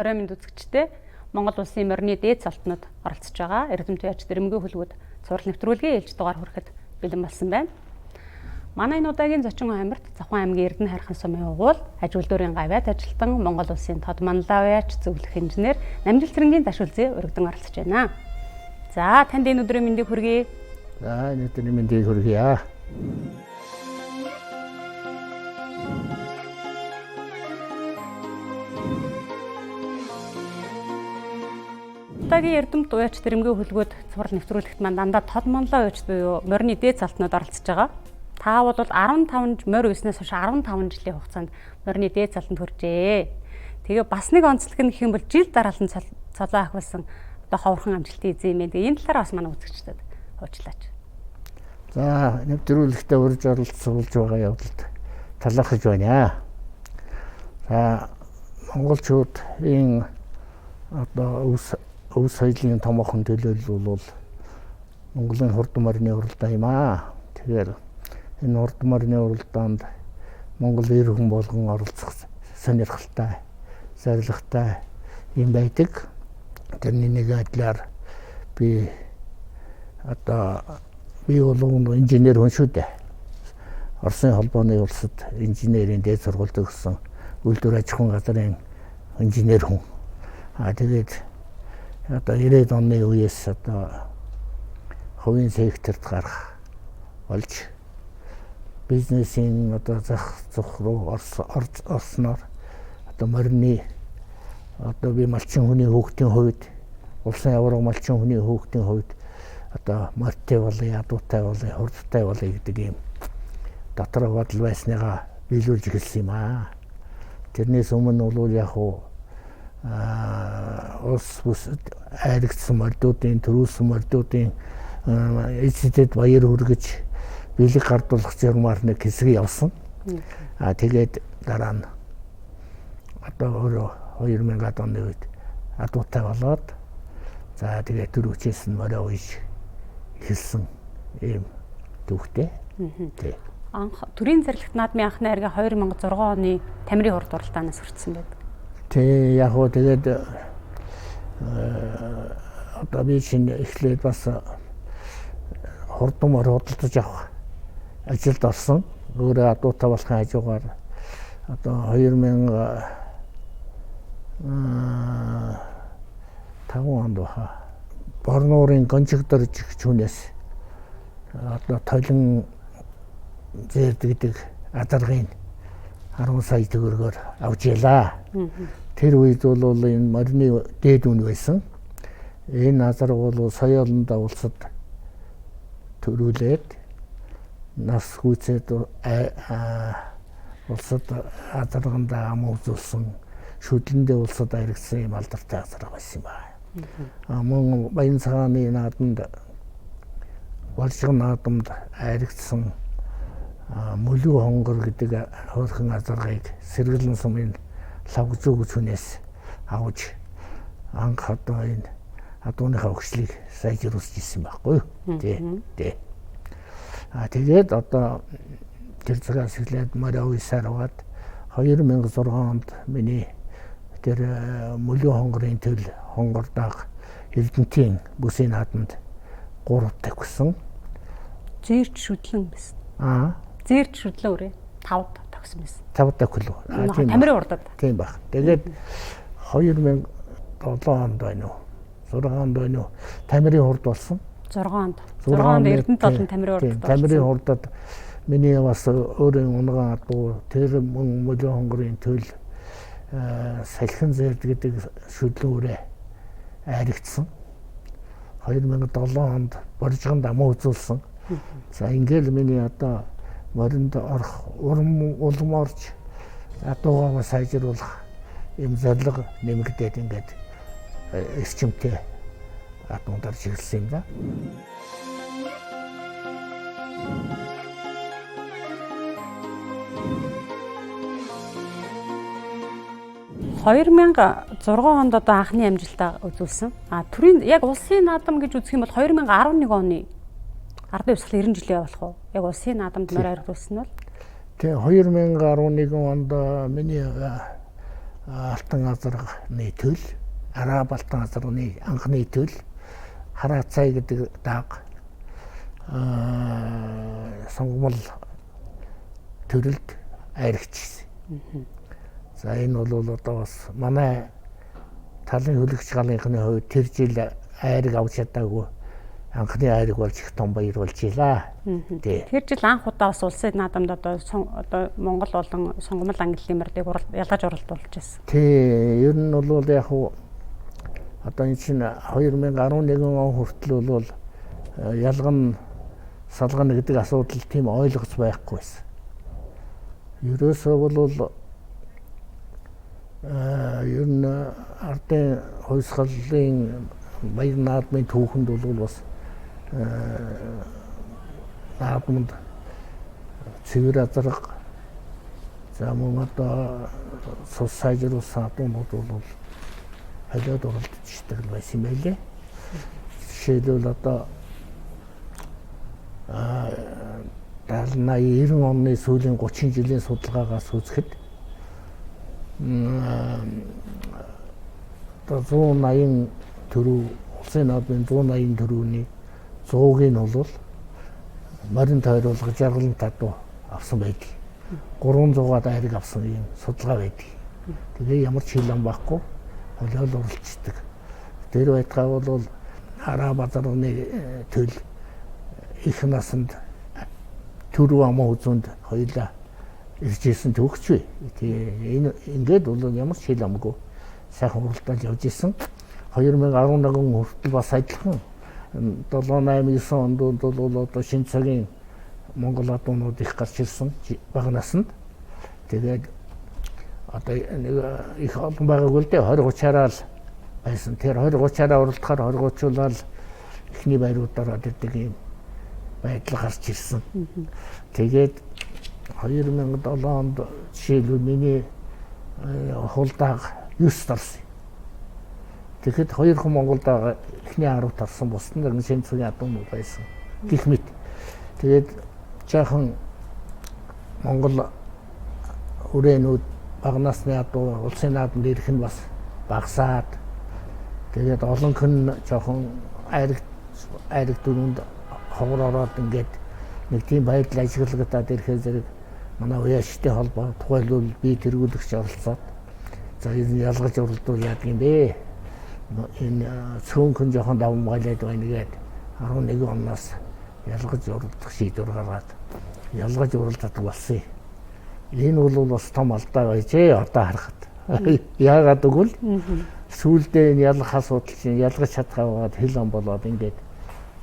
орой минь үзэгчтэй Монгол улсын морины дээд залтнууд оролцож байгаа. Эрдэмтэн яач дэрэмгийн хөлгүүд цуврал нэвтрүүлгийн ээлж дугаар хүрэхэд бэлэн болсон байна. Манай энэ удаагийн зочин амирт Завхан аймгийн Эрдэнэ хайрхан сумын угуул, ажилтнуудын гавьяат ажилтан, Монгол улсын тод манлавьяач, зөвлөх инженер, Намжил Цэрэнгийн Дашуулзээ урагдан оролцож байна. За, танд энэ өдрийн мэндийг хүргэе. За, энэ өдрийн мэндийг хүргэе. Удаагийн Эрдэмт уяач дэрэмгийн хөлгүүд цуврал нэвтрүүлэгт маань дандаа тод манлаа уяач буюу морины дээд залтнууд оролцож байгаа. Та бол 15 морь үйснээс хойш 15 жилийн хугацаанд морины дээд залтанд хүрчээ. Тэгээ бас нэг онцлог нь гэх юм бол жил дараалан цолоо ахвалсан одоо ховорхон амжилтын эзэн юм. Тэгээ энэ талаар бас манай үзэгчдэд хуучлаач. За, нэвтрүүлэгтээ урьж оролцуулж байгаа явдалд талархаж байна. За, монголчууд энэ одоо өв соёлын томоохон төлөөлөл бол Монголын хурдан морины уралдаан юм аа. Тэгэхээр энэ хурдан морины уралдаанд Монгол эр хүн болгон оролцох сонирхолтой, зорилготой юм байдаг. Тэрний нэг адилаар би бол инженер хүн шүү дээ. Оросын холбооны улсад инженерийн дээд сургуульд өгсөн үйлдвэр аж ахуйн газрын инженер хүн. Тэгээд 90-ад оны үеэс хувийн секторт гарах болж бизнесийн зах зурх руу орсноор морины би малчин хүний хүүхдийн хувьд улсын аварга малчин хүний хүүхдийн хувьд морьтой болъё, ядуутай болъё, хурдтай болъё гэдэг ийм дотор бодол байсныгаа биелүүлж эхэлсэн юм аа. Тэрнээс өмнө бол яг улс бүсэд айрагдсан морьдуудын, төрүүлсэн морьдуудын эцэдэд баяр хүргэж бэлэг гардуулах журмаар нэг хэсэг явсан. Тэгээд дараа нь өөрөө 2000-ад оны үед адуутай болоод за тэгээд төр хүчээс нь морь уйж эхэлсэн ийм түүхтэй. Анх төрийн зэрлэгт наадмын анхны арга 2006 оны Тамирын хурд уралдаанаас хүртсэн байдаг. Яг тэгээд би чинь эхлээд бас хурдан морь худалдаж авах ажилд орсон. Өөрөө адуутай болохын хажуугаар 2005 онд Борнуурын Гончигдор жүгчүүнээс толин зээрдэг азаргын 10 сая төгрөгөөр авч ялаа. Тэр үед бол энэ морины дээд үн байсан. Энэ азарга бол соёолонд улсад төрүүлээд нас хүчээд улсад азарганд ам үзүүлсэн шүдлэндээ улсад айрагсан юм алдартай азарга байсан юм байна. Мөн Баян цагааны наадамд Болжгон наадамд айрагсан Мөлөв хонгор гэдэг хөөрхөн азаргыг Сэргэлэн сумын лавгзуу хүчнээс авч анх энэ адууныхаа өгшлийг сайжруулж ирсэн байхгүй юу? Тий. Тэгээд тэр цагаас эхлээд морь уйсаар аваад 2006 онд миний тэр Мөлөв хонгорын төл хонгор даах Эрдэнтийн бүсийн наадамд 3 тагсан. Зээрч шүдлэн байсан. Зээрч шүдлэн үрээ 5 тагсан байсан. 5 тагхлуу. Тамирын хурдад. Тийм баг. Тэгээд 2007 онд байна уу? 6 онд байна уу? Тамирын хурд болсон. 6 онд Эрдэнэт болон Тамирын хурдад. Тамирын хурдад миний бас өөрийн унган адуу тэр Мөлөв хонгорын төл салхин зээрд гэдэг шүдлэн үрээ айрагдсан. 2007 онд Боржгонд амуу үзүүлсэн. За ингээл миний моринд орох улам орж адуугаа сайжруулах юм зорилго нэмэгдээд ингээд эрчимтэй адуунд орж ирсэн юм да. (2006 онд анхны амжилтаа үзүүлсэн. Төрийн яг улсын наадам гэж үзэх юм бол 2011 оны ардын хувьсгал 90 жилийн явах уу? Яг улсын наадамд морь арилуулсан нь бол Тэгээ 2011 онд миний Алтан азарганы төл, Араб алтан азарганы анхны төл, Хараа цай гэдэг даг сонгомол төрөлд айрагчсан. За энэ бол одоо бас манай талын хөлөгч галынхны хувьд тэр жил айраг авч чадаагүй анхны айраг болж их том баяр болж илаа. Тэр жил анх удаа бас улсын наадамд одоо Монгол болон сонгомол ангиллын мордыг ялгаж оролдуулж байсан. Тий, ер нь бол яг хуу одоо энэ чинь 2011 он хүртэл бол ялган салгана гэдэг асуудал тийм ойлгоц байхгүй байсан. Ерөөсөө бол ер нь ардын хувьсгалын баяр наадмын түүхэнд бол бас наадманд цэвэр азарга за мөн одоо цус сайжруулсан адуунууд бол халиад оролцдог байсан юм байлээ. Жишээлбэл одоо 70-80-90 оны сүүлийн 30 жилийн судалгаагаас үзэхэд одоо 180 төрөв улсын наадмын 180 төрөвний 100-ыг нь бол морин тойруулга жаргалан татуу авсан байдаг. 300-аад айраг авсан юм судалгаа байдаг. Тэгээ ямар ч хил ам байхгүй холиол оролцдог. Тэр байтугай бол Араб азарганы төл их насанд төрөв амаа үзүнд хоёлаа иржсэн төгч бай. Тэгээ ингээд бол ямар ч хил амгүй сайхан уралдаал явж исэн. 2011 хүртэл бас адилхан 7-8-9 онд бол одоо шинэ цагийн Монгол адуунууд их гарч ирсэн бага насанд. Тэгээд одоо их олон байгаагүй л дээ 20-30-аараа л байсан. Тэр 20-30-аараа уралдахаар 20-30-уулаад эхний байруудаар ирдэг юм байдал гарч ирсэн. Тэгээд 2007 онд жишээлбэл миний хулдааг 9 тарсан. Тэгэхэд 2 хүн Монголд эхний 10 тарсан бусдын нэг шинэ цагийн адуунууд байсан. Гэх мэт. Тэгээд жаахан Монгол хүрээнүүд бага насны адуу улсын наадамд ирэх нь бас багасаад тэгээд олон хүн жоохон айраг дүрэнд ховор ороод ингээд нэг тийм байдал ажиглагатаад ирэхээр зэрэг манай уяаштай холбоо тухайлбал би тэргүүлэгч оролцоод за энэ ялгаж уралдуул яадаг юм бэ? Энэ цөөнхөн жоохон давмгайлаад байна гээд 11 оноос ялгаж уралдах шийдвэр гаргаад ялгаж уралдаад болсон. Энэ бол бас том алдаа байжээ одоо харахад. Яагаад гэвэл сүүлдээ энэ ялгах асуудал чинь ялгаж чадхаагаад хэл ам болоод ингээд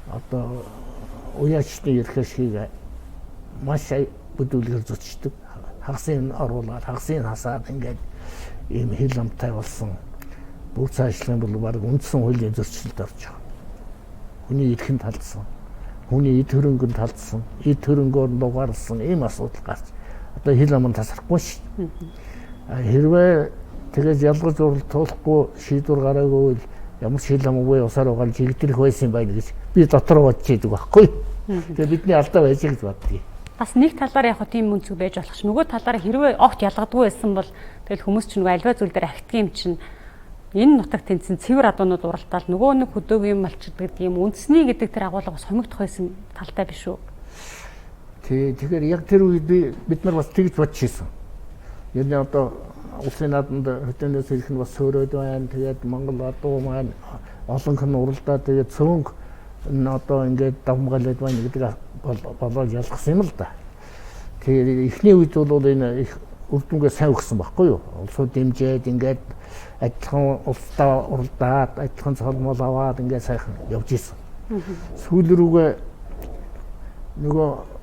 одоо уяачны ерхшгийг маш бүдүүлгээр зөчдөг. Хагасын оруулаад хагасын хасаад ингээд ийм хэл амтай болсон. Бүх цаашлах бол баг үндсэн хуулийн зөрчилд орж байгаа. Хүний эрхэнд талдсан. Хүний эд хөрөнгөнд талдсан. Эд хөрөнгөөр дугаарлсан ийм асуудал гарч одоо хэл ам нь тасрахгүй шүү. Хэрвээ тэгэж ялгаж уралдуулахгүй шийдвэр гараагүй ямар ч хэл амгүй усаар угаал жигдэрх байсан байх гэж би дотроо бодож идэг байхгүй. Тэгээ бидний алдаа байж гэж боддгийг. Бас нэг талаар яг тийм үнцэг байж болох ш. Нөгөө талаараа хэрвээ огт ялгадгүй байсан бол тэгэл хүмүүс ч нөгөө альва зүйл дээр ахтдаг юм чинь энэ нутагт тэнцэн цэвэр адуунууд уралдаал нөгөө нэг хөдөөгийн малчдаг гэдэг юм үндэсний гэдэг тэр агуулга бас хомигдох байсан талтай биш үү? Тэгэхээр яг тэр үед бид нар бас тэгж бодож ирсэн. Ер нь одоо улсын наадамд хөдөөнөөс ирэх нь бас сөөрөөд байна. Тэгээд Монгол адуу маань олон хүн уралдаад тэгээд цөөнг одоо ингээд давмгаалаад байна гэдэг болоод ялгсан юм л да. Тэгээд эхний үед бол энэ их үр дүнгээ сайн өгсөн байхгүй юу? Улсууд дэмжээд ингээд адилхан улстай уралдаад адилхан цолмол аваад ингээд сайхан явж исэн. Сүүл рүүгээ нөгөө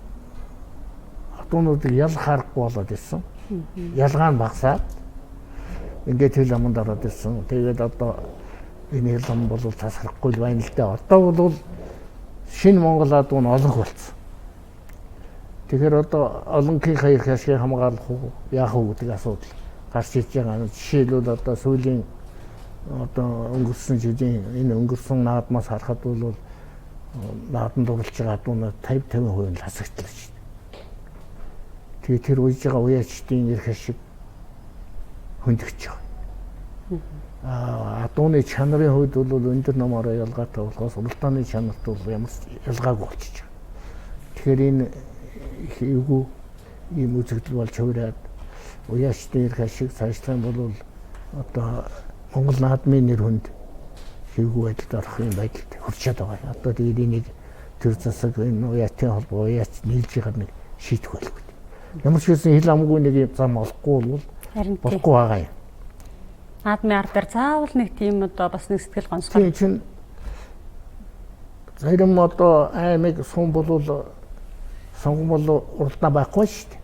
адуунуудыг ялгах аргагүй болоод ирсэн. Ялгаа нь багасаад ингээд хэл аманд ороод ирсэн. Тэгээд одоо энэ хэл ам бол тасрахгүй байна л да. Одоо бол шинэ Монгол адуун олонх болсон. Тэгэхээр одоо олонхийнхаа эрх ашгийг хамгаалах уу яах уу гэдэг асуудал гарч ирж байгаа. Жишээлбэл одоо сүүлийн одоо өнгөрсөн жилийн энэ өнгөрсөн наадмаас харахад бол наадамд оролцож байгаа адуунууд 50% нь хасагдсан шүү дээ. Тэгээ тэр үеж байгаа уяачдын эрх ашиг хөндөгч байгаа. Адууны чанарын хувьд бол өндөр номоор ялгаатай болохоос уралдааны чанарт бол ямар ч ялгаагүй болчихж байгаа. Тэгэхээр энэ эвгүй ийм үзэгдэл болж хувираад уяачдын ирэх ашиг цаашлах юм бол одоо Монгол наадмын нэр хүнд эвгүй байдалд орох юм байдалд хүрчээд байгаа. Одоо тэгээд энийг төр засаг энэ уяачдын холбоо уяач нийлж байгаа нэг шийдэх байлгүй. Ямар ч үсэн хил амгүй нэг юм зам олохгүй бол болохгүй байгаа юм. Наадмын ард дээр заавал нэг тийм одоо бас нэг сэтгэл гонцгой. Тийм чинь зарим одоо аймаг сум болвол сонгон бол уралдаа байхгүй шүү дээ.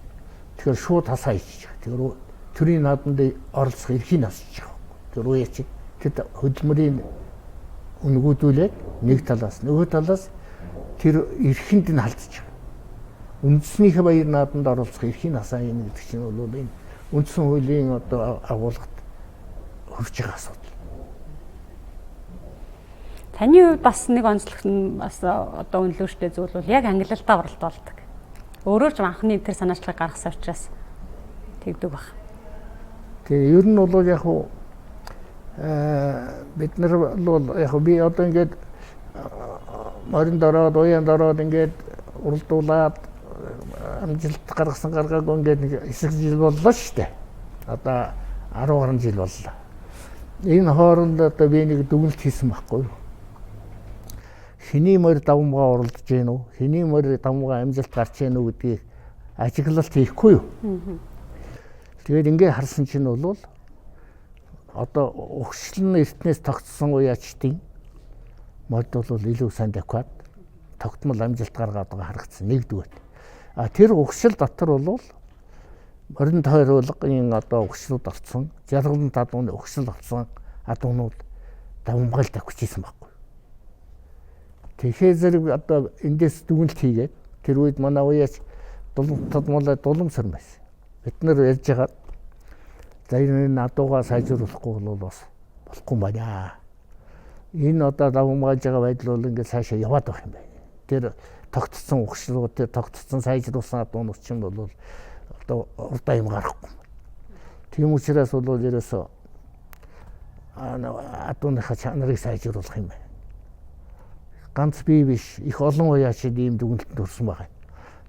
Тэгэхээр шууд хасаа ичж байгаа. Тэр төрийн наадманд оролцох эрхийг авчиж байгаа. Тэр уяач тэд хөдөлмөрийн үнгүүдүүлээд нэг талаас нөгөө талаас тэр эрхэнд нь халдчих. Үндэснийхээ баяр наадманд оролцох эрхийг хасаа юм гэдэг чинь бол энэ үндсэн хуулийн одоо агуулгад хүрч байгаа асуудал. Таны хувьд бас нэг онцлог нь бас одоо үнэлүүштэй зүйл бол яг ангилалтаа оролт болдог. Өөрөө ч анхны тэр санаачлагыг гаргасан учраас тэгдэг баг. Тэгээ ер нь бол яг уу бид нар бол яг би одоо ингээд моринд ороод уянд ороод ингээд уралдуулаад амжилт гаргасан гаргаагүй ингээд нэг хэсэг жил боллоо шүү дээ. Одоо 10 гаруй жил боллоо. Энэ хооронд одоо би нэг дүгнэлт хийсэн байхгүй юу? Хэний морь давмгаа оролдож гин үү? Хэний морь давмгаа амжилт гарч гин үү гэдгийг ажиглалт хийхгүй юу? Тэгээд ингээ харсан чинь бол одоо өгшлэн эртнээс тогтсон уяачдын морьд бол илүү сайн адекват тогтмол амжилт гаргаад байгаа харагдсан нэгдүгээр. Тэр өгшил дотор бол морин тойруулгын одоо өгшлүүд орсон, жаргалын адууны өгшил орсон адуунууд давмгаал тавьчихсан байхгүй. Тэгэхээр зэрэг одоо эндээс дүгнэлт хийгээд тэр үед манай уяач дулам сармас. Бид нар ярьж байгаа за энэ адуугаа сайжруулахгүй бол бас болохгүй юм байна. Энэ одоо давмгаалж байгаа байдал бол ингээд цаашаа яваад байх юм байна. Тэр тогтцсон өгшлүүд, тэр тогтцсон сайжруулсан адуунууд чинь бол одоо урдаа юм гарахгүй. Тийм учраас бол ерөөсөө адууныхаа чанарыг сайжруулах юм байна. Ганц би биш их олон уяачид ийм дүгнэлтэнд хүрсэн байгаа.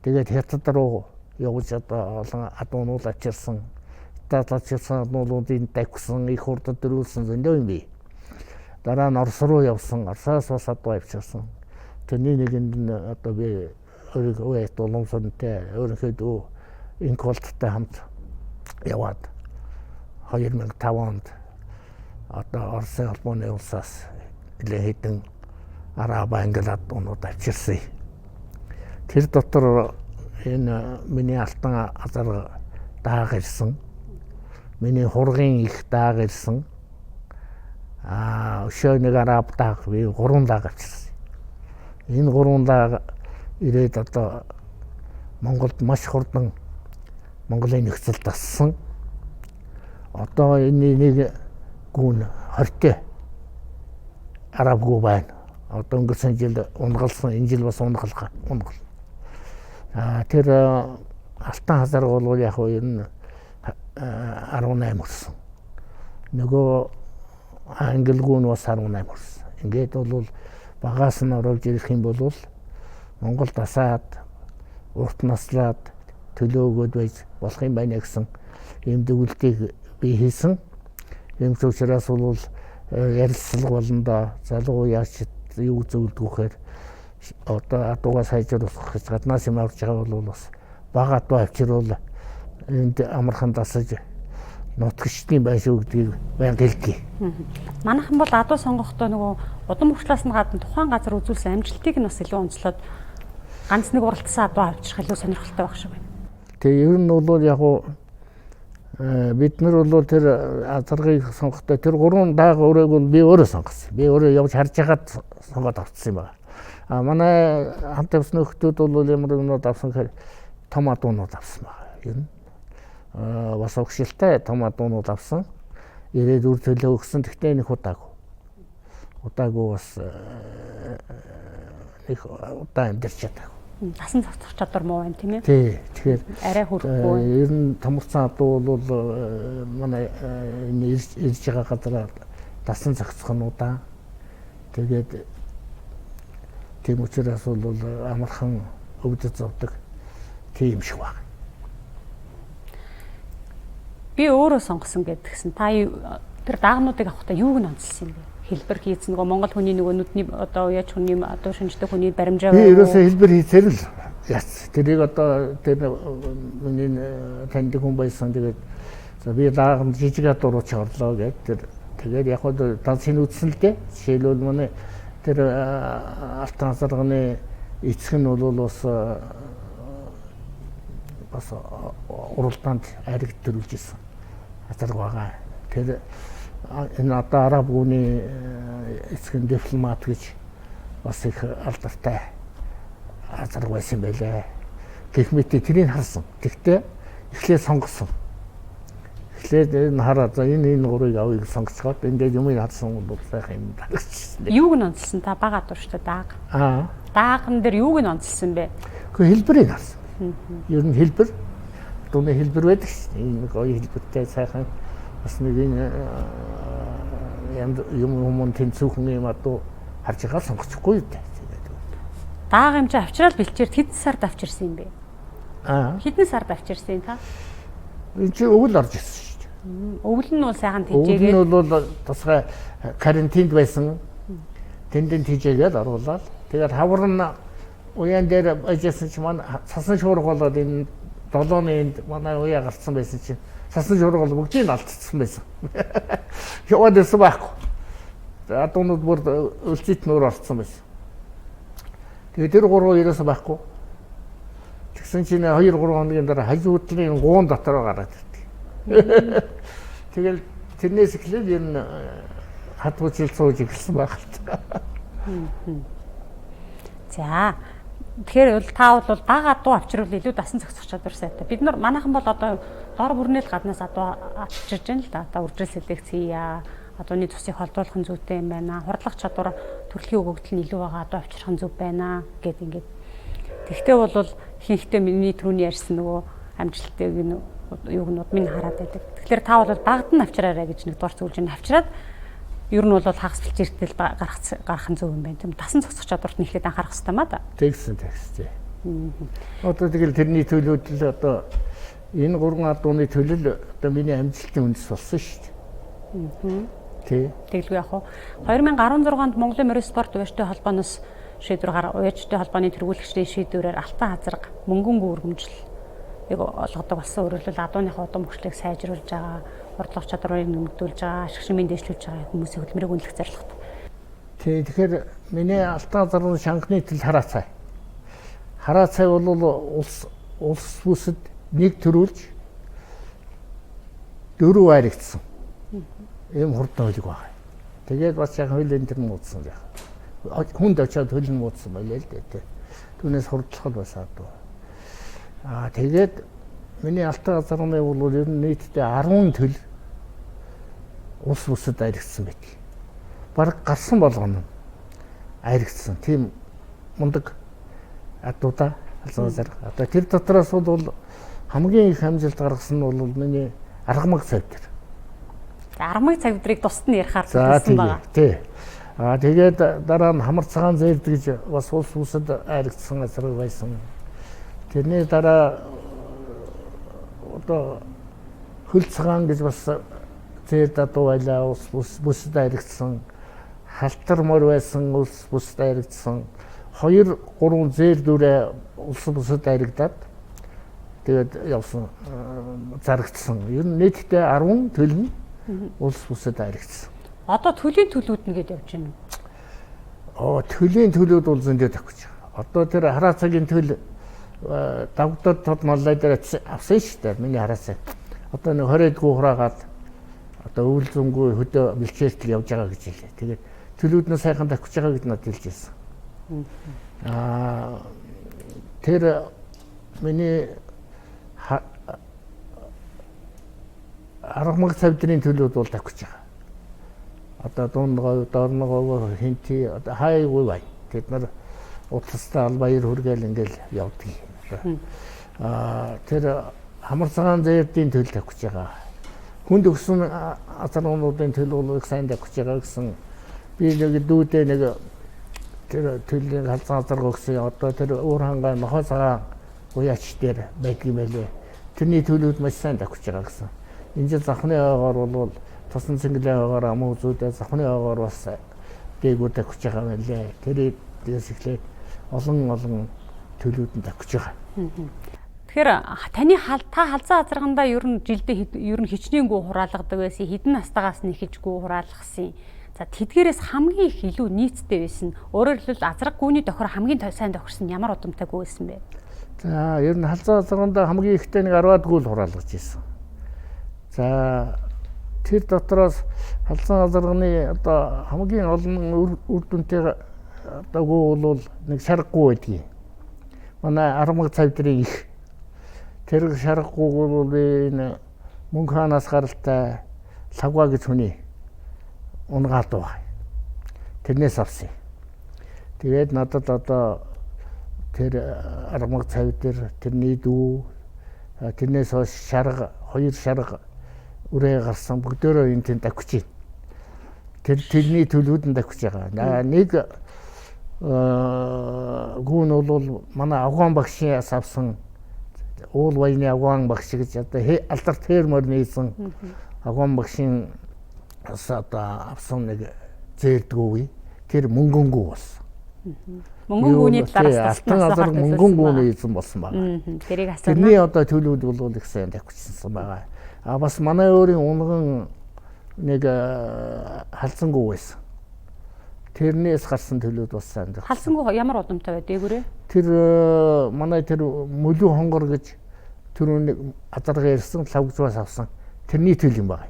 Тэгээд хятад руу явж одоо олон адуунууд ачирсан, ачирсан адуунуудын тавьсан, их хурдад дөрүүлсэн зөндөө юм бий. Дараа нь Орос руу явсан, Оросоос бас адуу авчирсан. Тэрний нэгэнд нь одоо би өөрийнхөө уяат уламжлалтай өөрийнхөө инколттой хамт яваад 2005 онд одоо Оросын албаны улсаас нэлээд хэдэн араб англи адуунууд авчирсан. Тэр дотор энэ миний алтан азар дааг ирсэн. Миний хургийн их дааг ирсэн. Өшөө нэг араб дааг би 3 дааг авчирсан. Энэ 3 дааг ирээд одоо Монголд маш хурдан Монголын нөхцөл тассан. Одоо энэ нэг гүн 20 араб гүү байна. Одоо өнгөрсөн жил унгалсан, энэ жил бас унгал. Тэр алтан хазар бол яг ер нь 18 өрсөн. Нөгөө ангилгүүн бас 18 өрсөн. Ингээд бол багаас нь оруулж ирэх юм бол Монгол тасаад, урт наслаад төлөөгөөд байж болох юм байна гэсэн ийм дүгнэлтийг би хийсэн. Ийм ч учраас бол ярилцлага болондоо залуу уяачид юу зөвлөдгөхээр одоо адуугаа сайжруулах гэж гаднаас юм авч байгаа бол бас бага адуу авчирвал энд амархан дасаж нутгчдын байх шүү гэдгийг баян гэлдгий. Манайхан бол адуу сонгохдоо нөгөө удам хурцлаас нь гадна тухайн газар үзүүлсэн амжилтыг нь бас илүү онцлоод ганц нэг уралдсан адуу авчих илүү сонирхолтой байх шиг байна. Тэгээ ер нь бол яг бид нар бол тэр азаргыг сонгохдоо тэр 3 дааг өрөөг бол би өөрөө сонгосон. Би өөрөө явж харж хагаад сонгоод авчихсан юм байна. Манай хамт явсан нөхдүүд бол ямар юмнууд авсан гэхээр том адуунууд авсан байна. Ер нь бас өгшилтэй том адуунууд авсан. Ирээд үр төлөө өгсөн. Тэгтээ нэг удаагүй. Удаагүй бас их удаа амьдарч чадаагүй. Дасан зохицох чадвар муу байна тийм ээ. Тий. Тэгэхээр Арай хүрэхгүй. ер нь тамирчин адуу бол манай энэ ирж байгаа газараа дасан зохицох нь удаа. Тэгээд тийм учраас бол амархан өвдөж зовдөг тийм шиг байна. Би өөрөө сонгосон гэдгсэн. Та тэр даагнуудыг авахдаа юуг нь онцлсан юм бэ? Хэлбэр хийсэн нөгөө Монгол хүний нөгөө нүдний одоо яаж хүний одоо шинжтэй хүний баримжаа. Би ерөөсөө хэлбэр хийхээр л яц. Тэрийг одоо тэр миний таньдаг хүн байсан. Тэгээд за би дааганд жижиг адууруулж орлоо гэдэг. Тэгээд яг хөө дансны үзсэн л дээ. Жишээлбэл манай тэр алтан хасарганы эцэг нь бол бас уралдаанд ариг төрүүлж исэн. Хасарга байгаа. Тэр энэ одоо араб гүний эцэг дипломат гэж бас их алдартай хасарга байсан байлээ. Гэх мэт тэрийг харсан. Тэгтээ эхлээд сонгосон. Эхлээд энэ хараа за энэ гурыг авъя сонгоцгоод ингээд юм харсан бол сайхан юм дагчихсан. Юуг нь онцлсан та бага адуур шүү дээ дааг. Дааган дээр юуг нь онцлсан бэ? Гэхдээ хэлбэрийг харсан. Ер нь хэлбэр дууны хэлбэр байдаг шүү. Энэ гоё хэлбэртэй сайхан бас нэг энэ юм тэнцүүхэн юм адуу харж байгаа сонгочихгүй юу дээ. Дааг юм чи авчраад бэлчээр хэдэн сард авчирсан юм бэ? Хэдэн сард авчирсан та? Энэ чи өвөл орж ирсэн шүү дээ. Өвөл нь бол сайхан тэжээгээд. Өвөл нь бол тусгай карантинд байсан. Тэндэн тэжээгээд оруулаад тэгээд хавар нь уян дээр ажиасан чи манай сасан шуурга болоод энэ долооны энд манай уяа гарцсан байсан чинь сасан шуурга бол бүгдийг алдчихсан байсан. Яваад ирсэн байхгүй. Адуунууд бүр өлзит нөр орцсон байсан. Тэгээд тэр гурав ерөөсөө байхгүй. Тэгсэн чинь 2-3 хоногийн дараа хажуудлын гуун дотор гараад ирдэг. Тэгэл тэрнээс эхлээд ер нь хадгуучил сууж эхэлсэн байх л та. За тэгэхээр та бол бага адуу авчруул илүү дасан зохицох чадвар сайтай. Бид нар манайхан бол одоо дор бүрнээл гаднаас адуу авчирж байна л да. Одоо үржил селекц хийя. Адууны цусыг холдуулах нь зүйтэй юм байна. Хурдлах чадвар төрөлхийн өгөгдөл нь илүү байгаа адуу авчрах нь зөв байна гэд ингээд. Тэгтээ бол ихэнхдээ миний түрүүний ярьсан нөгөө амжилтыг юугнууд минь хараад байдаг. Тэгэхээр та бол багад нь авчраарай гэж нэг дугаар зөвлөж байна. Авчраад ер нь бол хагас бэлчээртэл гарах нь зөв юм байна. Тийм дасан зохицох чадварт нь ихэд анхаарах хэрэгтэй маа да. Тэгсэн тий. Одоо тэгэл тэрний төлөөд л одоо энэ 3 адууны төлөл одоо миний амжилтын үндэс болсон шүү дээ. Тий. Тэглгүй яг уу 2016 онд Монголын морин спорт уяачтай холбооноос шийдвэр уяачтай холбооны тэргүүлэгчдийн шийдвэрээр Алтан хазарга мөнгөнгүй өргөмжл олгодог болсон. Өөрөлдөл адууныхаа удам хөгжлийг сайжруулж байгаа, хурдлах чадварыг нэмэгдүүлж байгаа, ашиг шимийн дээшлүүлж байгаа хүмүүсийн хөдөлмөрийг үнэлэх зорилготой. Тий, тэгэхээр миний Алтан хазаргын шанхны төл хараа цай. Хараа цай бол улс бүсэд нэг төрүүлж 4 айрагдсан. Ийм хурдан хөлөг байна. Тэгээд бас яг хуулийн тэр нууцсан яг. Хүнд очиод хөл нь нууцсан байлээ л дээ. Түүнээс хурдлах байсан дөө. Тэгээд миний Алтан хазарганы бол ер нь нийтдээ 10 төл улс бүсэд айрагдсан байдаг. Бараг гарсан болгоно айрагдсан. Тийм мундаг адуудаа Алтан хазарга. Одоо тэр дотроос бол хамгийн их амжилт гаргасан нь бол миний аргамаг цавдар. Аргамаг цавдрыг тусад нь ярихаар хэлсэн байгаа. Тий. Тэгээд дараа нь хамар цагаан зээлд гэж бас улс бүсэд айрагдсан газар байсан. Тэрний дараа одоо хөл цагаан гэж бас зээлд адуу байлаа улс бүсэд айрагдсан. Халтар мор байсан улс бүсэд айрагдсан. 2-3 зээл дүрээ улс бүсэд айрагдаад тэгээд явсан зарагдсан. Ер нь нийтдээ 10 төлөв улс бүсэд айрагдсан. Одоо төлийн төлөвүүд нь гээд явж байна уу? Төлийн төлөвүүд бол зөндөө тавьж байгаа. Одоо тэр хараа цагийн төл давгдад тод маллай дээр авсан шүү дээ. Миний хараа цаг. Одоо нэг 20-д хураагаад одоо өвөл зөнгөө хөдөө бэлчээртэл явж байгаа гэж хэлээ. Тэгээд төлөвүүд нь сайхан тавьж байгаа гэж надад хэлж байсан. Тэр миний аргамаг цавдрын төлөвүүд бол тавьж байгаа. Одоо дундгой, дорногой, хинти, одоо хайгуй бай. Тэд нар утастай албаяр хүргээл ингээл явдаг. Тэр хамар цагаан зээрдийн төлөв тавьж байгаа. Хүнд өгсөн азаргуудын төлөвлөгөөг сайн тавьж байгаа гэсэн би нэг дүүдээ нэг тэр төлөвийн халзан азарга өгсөн. Одоо тэр өөр хангаа нохоо цагаан уяач дээр байдаг юм байлээ. Тэрний төлөвд маш сайн тавьж байгаа гэсэн. Энэ жил завхны аваар бол тосон цэнгэлээ аваар амуу зүйдээ завхны аваар бас дээгүүр тавьж байгаа юм байлээ. Тэр дэс эхлээд олон төлөвдөнд тавьж байгаа. Тэгэхээр таны та халзан азаргандаа ер нь жилдээ ер нь хичнээн гүү хураалгадаг байсан. Хэдэн настайгаас нь эхэлж гүү хураалгасан. За тэдгээрээс хамгийн их илүү нийцтэй байсан. Өөрөөр хэлбэл азраг гүүний тохир хамгийн сайн тохирсон ямар удамтай гүү байсан бэ? За ер нь халзан азаргандаа хамгийн ихтэй нэг 10-аад гүүл хураалгаж ирсэн. За тэр дотроос халзан азарганы одоо хамгийн олон үр дүнтэй одоо гүү бол нэг шаргагүй байдгийг. Манай армаг цавдрын их тэр шаргагүй бол энэ мөнгө хаанаас гаралтай лагва гэж хүний унгаалт байгаа. Тэрнээс авсан. Тэгээд надад одоо тэр армаг цавдар тэрний дүү тэрнээс хойш шарга 2 шарга үрээ гарсан бүгдөө энэ тэнд давхиж байна. Тэрний төлөвөнд давхиж байгаа. Нэг гүн бол манай Афган багшийн авсан уул вайны Афган багш гэж одоо алдарт фермер нээсэн Афган багшийн одоо авсан нэг зээрдгүүг тэр мөнгөнгүү болсон. Мөнгөнгүүний талаас алтан азар мөнгөнгүү нээсэн болсон байна. Тэрийг асууна. Тэрний одоо төлөвд бол их сайн давхижсан байгаа. Бас манай өөрийн унган нэг халзангүү байсан. Тэрнээс гарсан төлөвд бас сайн. Халзангүү ямар удамтай бай дээгүүрээ? Тэр манай тэр мөлөө хонгор гэж түрүүний азарга ярьсан лавгжаас авсан. Тэрний төлөв юм байна.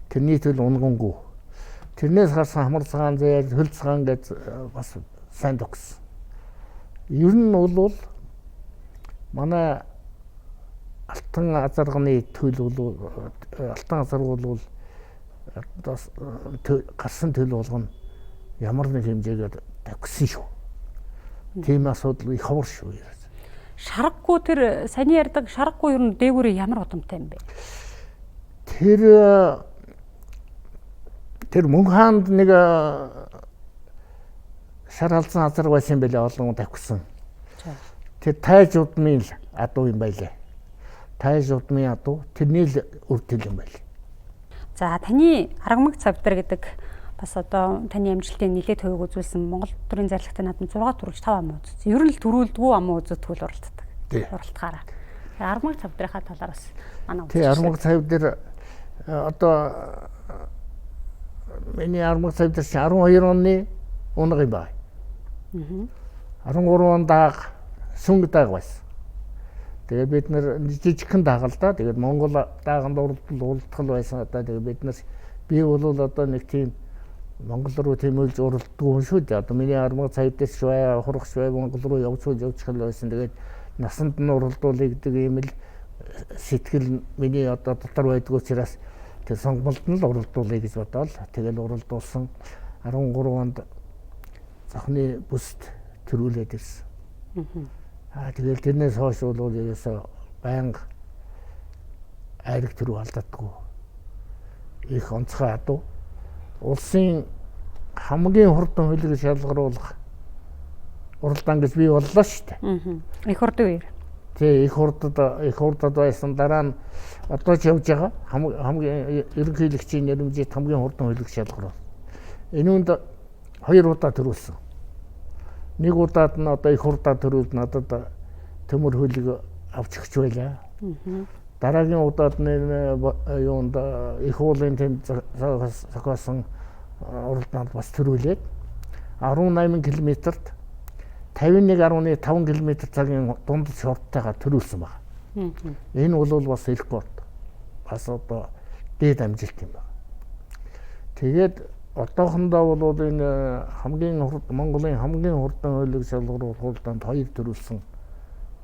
Тэрний төлөв унгангүү. Тэрнээс гарсан хамар цагаан зээл хөл цагаан гэж бас сайн тогсон. Ер нь бол манай алтан азарганы төлөв алтан азарга бол гарсан төлөв болгоно ямар нэг хэмжээгээр тагсан шүү. Тийм асуудал их ховор шүү. Шаргагүй тэр саний ярьдаг шаргагүй ер нь дээгүүрээ ямар удамтай юм бэ? Тэр мөнгө хаанд нэг шар халзан азарга байсан байлээ олон тавьсан. Тэр тайж удмын адуу юм байлээ. Тайж удмын адуу тэрний л үртэл юм байлээ. За таны аргамаг цавдар гэдэг бас одоо таны амжилтын нэлээд хувийг үзүүлсэн Монгол төрийн зарлагтай наадам 6 төрүүлж 5 ам үзсэн. Ер нь л төрүүлдэггүй ам үзэдгүүл оролцдог. Оролтгаараа. Аргамаг цавдрынхаа талаар бас манай үзсэн. Тий аргамаг цавдар одоо миний аргамаг цавдар 12 оны унаг юм байна. 13 он дааг сүнг дааг байсан. Тэгээд бид нэр жижигхэн даагаал да. Тэгээд Монгол дааганд уралдтал байсан. Одоо тэгээд бид нар би бол одоо нэг тийм Монгол руу тэмүүлж уралддаг шүү дээ. Одоо миний армаг цайдас швэ хурах швэ Монгол руу явчихл байсан. Тэгээд насанд нь уралдуулъя гэдэг ийм л сэтгэл миний одоо дотор байдаг учраас тэр сонголт нь л уралдуулъя гэж бодоод тэгэл уралдуулсан 13 онд зохны бүст төрүүлээд ирсэн. Тэгэл тэрнээс хойш бол ерөөсөө байнга айраг төрөө алддаггүй. Их онцгой адуу. Улсын хамгийн хурдан хөлөг шалгаруулах уралдаан гэж бий боллоо шүү дээ. Их хурдан үеэр. Тий, их хурдад байсан дараа нь одоо ч явж байгаа хамгийн ерөнхийлөгчийн нэрмжид хамгийн хурдан хөлөг шалгаруул. Энэ үнд 2 удаа төрүүлсэн. Нэг удаад нь одоо их хурдаа төрүүлд надад төмөр хөлөг авч өгч байлаа. Дараагийн удаад нь юунд их уулын тэнд зохиосон уралдаанд бас төрүүлээд 18 км-т 51.5 км цагийн дунд шорттойгоор төрүүлсэн байна. Энэ бол бас рекорд. Бас одоо дээд амжилт юм байна. Тэгээд одоохондоо бол энэ Монголын хамгийн хурдан хөлөг шалгаруулах уралдаанд 2 төрүүлсэн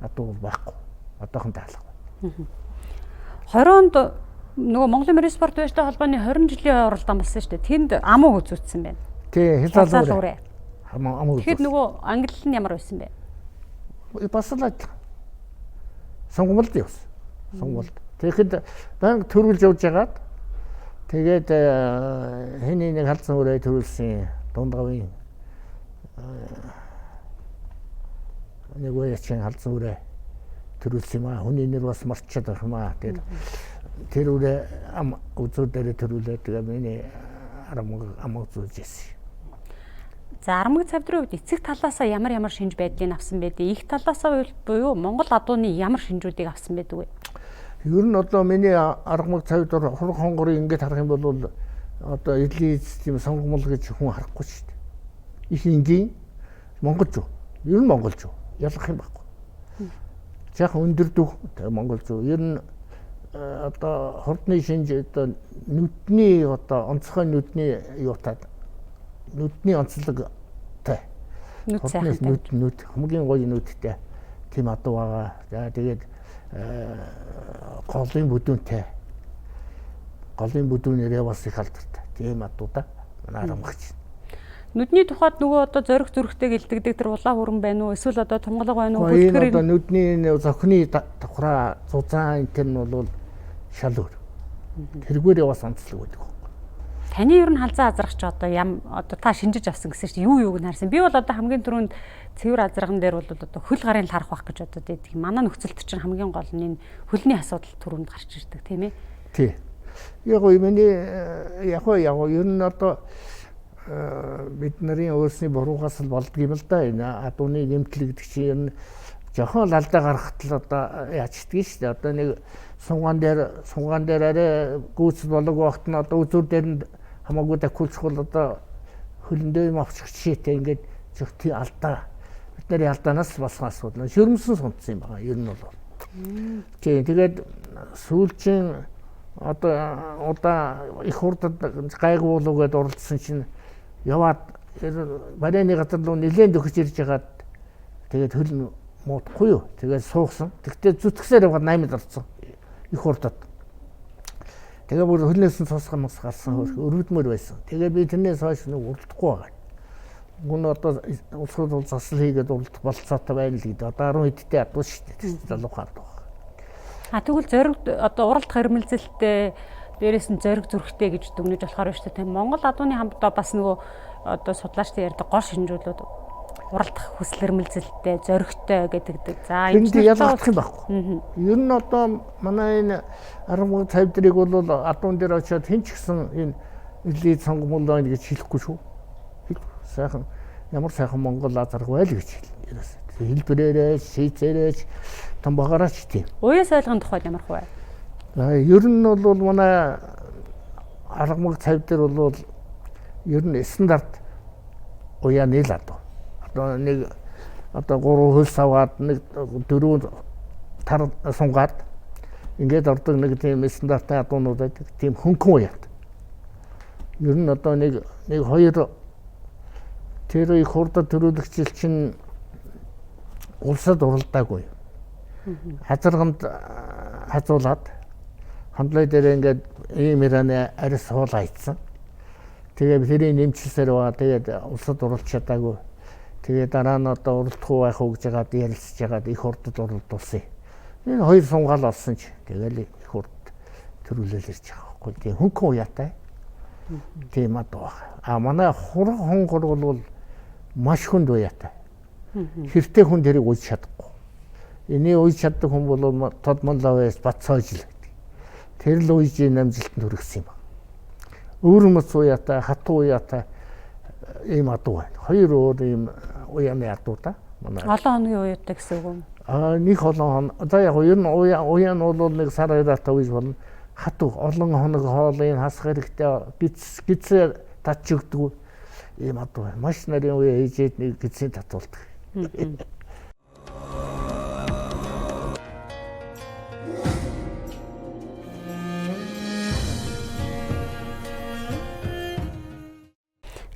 адуу байхгүй. Одоохондоо алга. 20 онд нөгөө Монголын морин спорт байштай холбооны 20 жилийн уралдаан болсон шүү дээ. Тэнд амуу үзүүлсэн байна. Тий, хязгаарлалт. Тэгэхээр нөгөө англи нь ямар байсан бэ? Бас л адилхан. Сонгомлд явсан. Сонгомлд. Тэгэхэд банк төрүүлж явж байгаад тэгээд хэний нэг халдсан өрөө төрүүлсэн дундгавын нэг үеийн халдсан өрөө төрүүлсэн юм аа. Хүний нэр бас марччихад байх юм аа. Тэгээд тэр өрөө үзүүд дээр төрүүлээд тэгээ миний амг зүүж ирсэн. За Арамг цавдрын үед эцэг талаасаа ямар шинж байдлыг авсан байдгийг, их талаасаа буюу Монгол адууны ямар шинжүүдийг авсан байдаг вэ? Ер нь одоо миний Арамг цавдар хург хонгорыг ингэж харах юм бол одоо элиз тийм сонгомл гэж хүн харахгүй шүү дээ. Их энгийн монголч юу? Ер нь монголч юу? Ялгах юм байхгүй. Жаахан өндөр дөх монголч юу? Ер нь одоо хурдны шинж одоо нүдний одоо онцгой нүдний юутаад нүдний онцлогтой. Нүд хамгийн гоё нүдтэй тийм адуу байгаа. За тэгээд голын бүдүүнтэй. Голын бүдүүнээрээ бас их алдартай. Тийм адуу да. Манай Арамгч. Нүдний тухайд нөгөө одоо зориг зүрхтэй гэлдэгдэг тэр улаан хүрэн байна уу? Эсвэл одоо тунгалаг байна уу? Энэ одоо нүдний зохины тухраа зузаан энэ нь бол шал өөр. Тэргүүрээ бас онцлог байдаг. Таны ер нь халзан азрагч одоо та шинжиж авсан гэсэн чинь юу юуг нь харсан. Би бол одоо хамгийн түрүүнд цэвэр азраган дээр бол одоо хөл гарын л харах байх гэж бодод байдаг. Манай нөхцөлт чинь хамгийн гол нь хөлний асуудал түрүүнд гарч ирдэг тийм ээ. Тий. Яг уу миний ер нь одоо бид нарын өөрсний буруугаас л болдго юм л да. Энэ адууны нэмтэл гэдэг чинь ер нь жохон лалдаа гарахт л одоо яачдгийг шүү дээ. Одоо нэг сунгаан дээр арай гүйцэл болог багт нь одоо үзүүр дээр нь хамаагүй дахиулчих бол одоо хөлөндөө юм авчих жишээтэй ингээд зөвхөн алдаа бид нарын алдаанаас болсон асуудал. Шөрмсөн сунцсан юм байна. Ер нь бол. Тэгээд сүүлчийн одоо их хурдад гайгуулуугээд оролцсон чинь яваад барайны газар руу нэлээд өгч ирж хагаад тэгээд хөл муудахгүй юу. Тэгээд суугсан. Тэгтээ зүтгэсээр яваад 8-д орсон. Их хурдад. Тэгээ бүр хөлнөөс нь цусгах мас гарсан өрөвдмөр байсан. Тэгээ би тэрнээс хойш нэг уралдахгүй байгаа. Гүн одоо улсууд бол засал хийгээд уралдах болцоотой байна л гэдэг. Одоо 10 хэдтэй адуу шүү дээ. Залуухаар байгаа. Тэгвэл зориг одоо уралдах хэрмэлзэлтэй дээрээс нь зориг зүрхтэй гэж дүгнэж болохоор шүү дээ. Монгол адууны хамтдаа бас нөгөө одоо судлаачтай ярьдаг гол шинжүүлүүд уралдах хүсэл хэрмэлзэлтэй, зоригтой гэдэг. За энэ ялгах юм байхгүй. Ер нь одоо манай энэ Арамг цавдрыг бол адуун дээр очиод хэн ч гэсэн энэ элиз сонгомл байна гэж хэлэхгүй шүү. Сайхан ямар сайхан монгол азарг байл гэж хэлнэ. Хэлбэрээрээ, шийцээрээ том багаараач тийм. Уяа сайлгын тухайд ямар хөө? Ер нь бол манай Арамг цавдар бол ер нь стандарт уяа нийл адуу. Нэг одоо 3 хөлс аваад нэг 4 тар сунгаад ингээд ордог нэг тийм стандарттай адуунууд байдаг. Тийм хөнгөн уяат. Ер нь одоо нэг 2 тэр их хурдад төрүүлэгчил чинь улсад уралдаагүй. Хазарганд хазуулаад хандлай дээр ингээд ийм ираны арьс суул хайцсан. Тэгээ тэрийн нэмчлсээр байгаа. Тэгээд улсад уралж чадаагүй. Тэгээ дараа нь одоо уралдахгүй байх уу гэж яагаад ярилцж яагаад их хурдад уралдуулсан. Энэ 2 сунгаал олсон ч тэгэл их хурд төрүүлэл ирж байгаа байхгүй. Тийм хөнгөн уяатай. Тийм адуу байна. Манай хург хонгор бол маш хүнд уяатай. Хэртэй хүн тэрийг ууж чадахгүй. Энийг ууж чаддаг хүн бол тодмоловээс бацоожл гэдэг. Тэр л ууж намжилтанд хүргэсэн юм байна. Өөрмөц уяатай, хатуу уяатай ийм адуу байна. 2 өөр ийм уяаны адуу та. Олон хоногийн уяатай гэсэн үг юм. Нэг олон хоног. За яг ер нь уяа нь бол нэг сар уяатай үеж болно. Хатуу олон хоног хоолын хасах хэрэгтэй гизээ татж өгдөг ийм адуу байна. Маш нарийн уяа ээжээд нэг гизээ татуулдаг.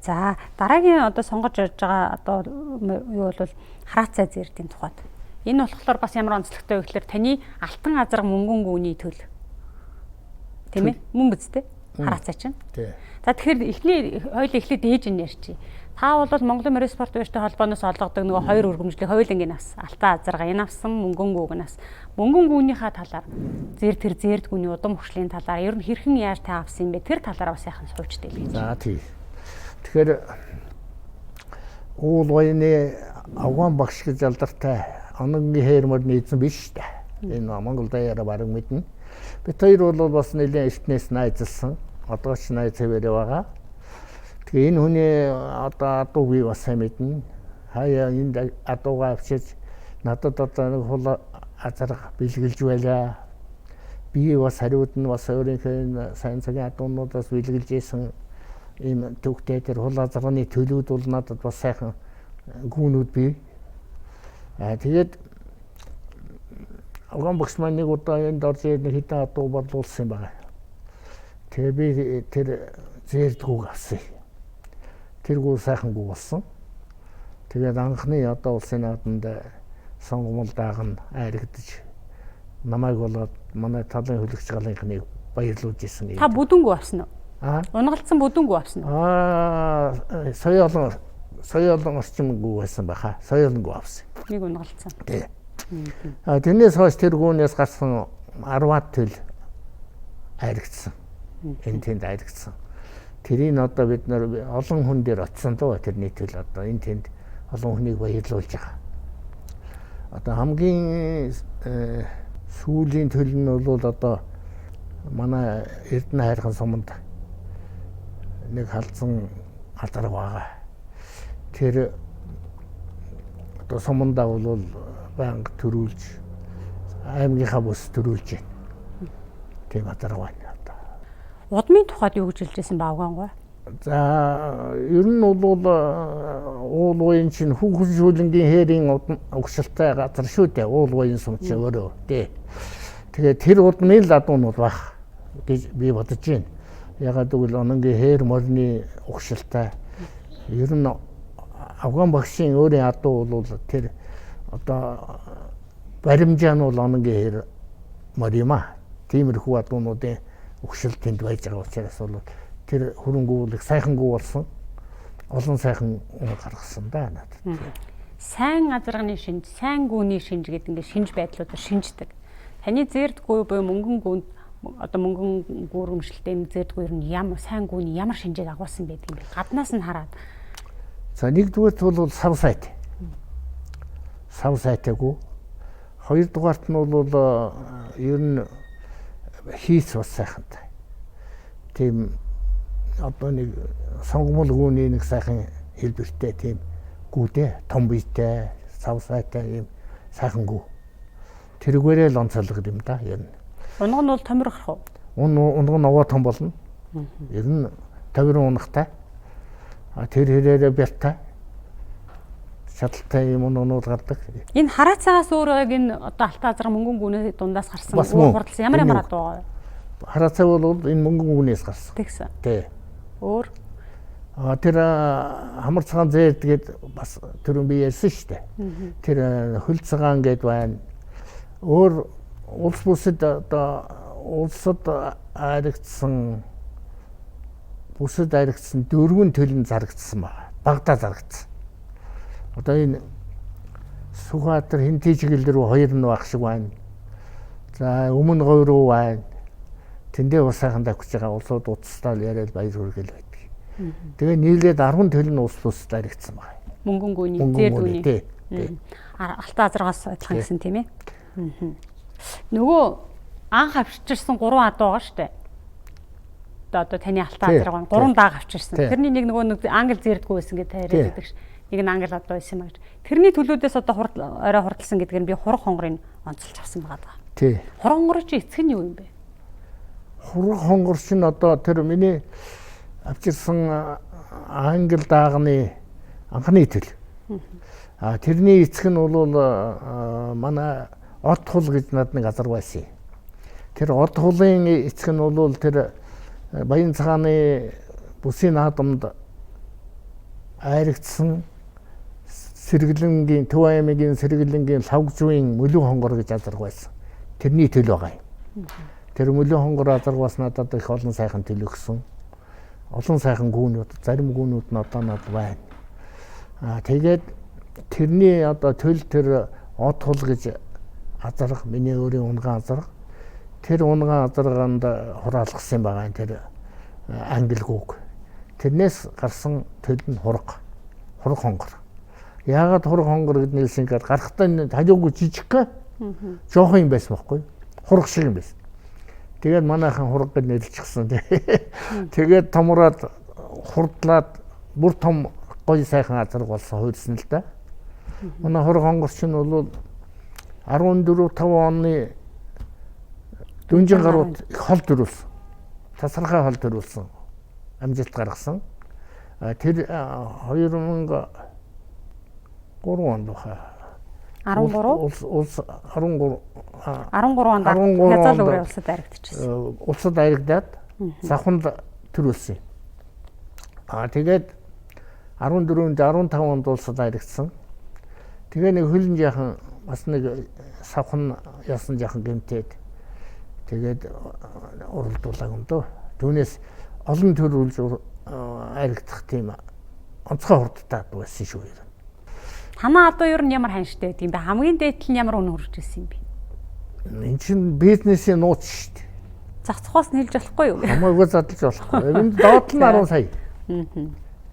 За дараагийн одоо сонгож явж байгаа одоо юу бол хараацай зэрдийн тухайд. Энэ болохоор бас ямар онцлогтой вэ гэхээр таны алтан азраг мөнгөн гүний төл. Тийм ээ? Мөн биз дээ? хараацаа чинь. Тий. За тэгэхээр хоёул эхлээд ээж нь ярьчих. Та бол Монголын морин спорт баяртай холбооноос олгодог нөгөө хоёр өргөмжлөг хоёулангийн нас, Алтан Азарга энэ авсан, Мөнгөн гүүг нас. Мөнгөн гүүнийхээ талаар зэрд гүүний удам хөгшлийн талаар ер нь хэрхэн яаж та авсан юм бэ? Тэр талаараа бас яхан суучтай л гэж. За тий. Тэгэхээр уул воины Авган багш гэж алдартай ононгийн хээрмөр нийцэн биш та. Энэ Монгол даяараа бараг мэднэ. Бид хоёр бол бас нэлээд эртнээс найзалсан. Одоо ч найз хэвээрээ байгаа. Тэгээ энэ хүний одоо адуу би бас сайн мэднэ. Хаяа энэ адуугаа авчиж надад одоо нэг хул азарга бэлгэлж байлаа. Би бас хариуд нь бас өөрийнхөө сайн цагийн адуунуудаас бэлгэлж исэн ийм төвхтэй тэр хул азарганы төлөвд бол надад бас сайхан гүнүүд бий. Тэгээд Авган багш маань нэг удаа энд орж нэг хитэн адуу борлуулсан юм байна. Тэгээ би тэр зээрдгүүг авсан. Тэр гоо сайхан гоо болсон. Тэгээд анхны одоо улсын нааданд сонгомол даагна айрагдаж намайг болоод манай талын хөлөгч галынхныг баярлуулж исэн юм. Та бүдүнгүү авсан уу? Унгалцсан бүдүнгүү авсан уу? Соёолон орчимгүй байсан баха. Соёолонгүй авсан. Нэг унгалцсан. Тий. Тэрнээс хойш тэр гүүнээс гарсан 10-аад төл айрагдсан. Энэ тэнд айрагдсан. Тэрийг одоо бид нар олон хүн дээр очсон доо тэрний төл одоо энэ тэнд олон хүнийг баярлуулж байгаа. Одоо хамгийн сүүлийн төл нь бол одоо манай Эрдэнэ хайрхан суманд нэг халдсан алдар байгаа. Тэр одоо сумандаа бол банк төрүүлж аймгийнхаа бүс төрүүлж байна. Тийм алдар байна. Удмын тухайд юу гэж хэлжсэн баавгаангой? За ер нь бол уул воин чинь хүүхэлжүүлэнгийн хээрийн угшилтай газар шүү дээ. Уул воин сум чи өөрөө тий. Тэгээ тэр удмын ладуунууд баг гэж би бодож байна. Ягаад гэвэл ононгийн хээр морины угшилтай ер нь Авган багшийн өөрийн адуу бол тэр одоо баримжаа нь бол ононгийн хэр мор юм а. Тиймэрхүү адуунуудын угшил тэнд байж байгаа учраас бол тэр хөрөнгүүлэг сайхангуу болсон. Олон сайхан гаргасан да надад. Сайн азарганы шинж, сайн гүүний шинж гэдэг ингээд шинж байдлуудаар шинждэг. Таны зэрдгүү буюу мөнгөн гүнд одоо мөнгөн гүрэмжлэлтэй зэрдгүү ер нь ямар сайн гүүний ямар шинжийг агуулсан байдаг юм бэ? Гаднаас нь хараад. За нэгдүгээрт бол сав сайт. Сав сайтаагүй. Хоёрдугаарт нь бол ер нь хийц бас сайхантай. Тийм одоо нэг сонгомол гүүний нэг сайхан хэлбэртэй тийм гүүдээ том биетэй сав сайтай юм сайхан гүү. Тэргээрээ л онцолгод юм да ер нь. Унга нь бол томирох уу? Унга нь овоо том болно. Ер нь товирон унгатай. Тэр хэрээрээ бялтай. Шаталтай юм уунууд гардаг. Энэ хараацаагаас өөрөө энэ одоо Алтан Азарга мөнгөн гүнээ дундаас гарсан хурдсан ямар адуу байгаа вэ? Хараацаа бол энэ мөнгөн гүнээс гарсан. Тэгсэн. Тий. Өөр тэр хамар цагаан зээрд гээд бас түрүүн би ярьсан шүү дээ. Тэр хөл цагаан гээд байна. Өөр улс бүсэд одоо улсад айрагдсан дөрвөн төлн зарагдсан байна. Багада зарагдсан. Одоо энэ Сүхбаатар Хинтижгэл рүү хоёр нь баг шиг байна. За өмнө говь руу байна. Тэндээ бас сайхан давхиж байгаа улсууд уцстаал яриад баяр хүргэл байдаг. Тэгээ нийлээд 10 төлн улс бүсд айрагдсан байна. Мөнгөн гүний зэрдгүүний. Тий. Алтан Азаргаас адилхан гэсэн тийм ээ. Нөгөө анх авчирсан 3 адуу байгаа штэ. Одоо таны Алтан Азарга 3 дааг авчирсан. Тэрний нэг нөгөө англ зэрдгүү байсан гэж тариад байдаг ш. Нэг нь англ адуу байсан юм гэж. Тэрний төлөөдөөс одоо орой хурдлсан гэдгээр нь би хурах хонгорыг онцолж авсан байгаа. Тий. Хурах хонгор чи эцэг нь юу юм бэ? Хурах хонгор чинь одоо тэр миний авчирсан англ даагны анхны төл. Тэрний эцэг нь бол манай Од хул гэж над нэг азар байсан. Тэр Од хулын эцэг нь бол тэр Баян цагааны бүсийн наадамд айрагдсан сэргэлэнгийн Төв аймгийн сэргэлэнгийн лавгжуын мөлөө хонгор гэж азар байсан. Тэрний төл байгаа юм. Тэр мөлийн хонгор азарга бас надад их олон сайхан төлөвсөн. Олон сайхан гүүнүүд, зарим гүүнүүд нь одоо надад байна. Тэгээд тэрний одоо төл тэр од хул гэж азарга, миний өөрийн унган азарга. Тэр унган азарганд хураалгасан байгаа энэ тэр англи гүг. Тэрнээс гарсан төл нь хураг хонгор. Яагаад хураг хонгор гэдэг нэрсийн гээд гарахтаа хажуугүй жижигхэн жоохон юм байсан байхгүй. Хураг шиг юм байсан. Тэгээд манайхан хураг гэж нэрлчихсэн. Тэгээд томроод хурдлаад бүр том гоё сайхан азарга болсон хуурсан л да. Манай хураг хонгор чинь бол 14-5 оны дүнжин гарууд их хол төрүүлсэн. Тасархай хол төрүүлсэн. Амжилт гаргасан. Тэр 2003 онд баха. 13 онд хязгаал өрөө улсад дайрагдчихсан. Улсад дайрагдаад савханд төрүүлсэн. Тэгээд 14-нд 15 онд улсад дайрагдсан. Тэгээ нэг хөлн жаахан бас нэг савхан ясан жаахан гэмтээд тэгээд уралдуулаг юм дөө. Түүнээс олон төрүүлж айрагдах тийм онцгой хурдтай байсан шүү. Танаа одоо ер нь ямар ханштай байдаг юм бэ? Хамгийн дээдл нь ямар үнэ хүрч ирсэн юм бэ? Энд чинь бизнесийн нууц шүү дээ. Зах зохиос нь хэлж болохгүй юу? Хамаагүй задлж болохгүй. Энд доод нь 10 сая.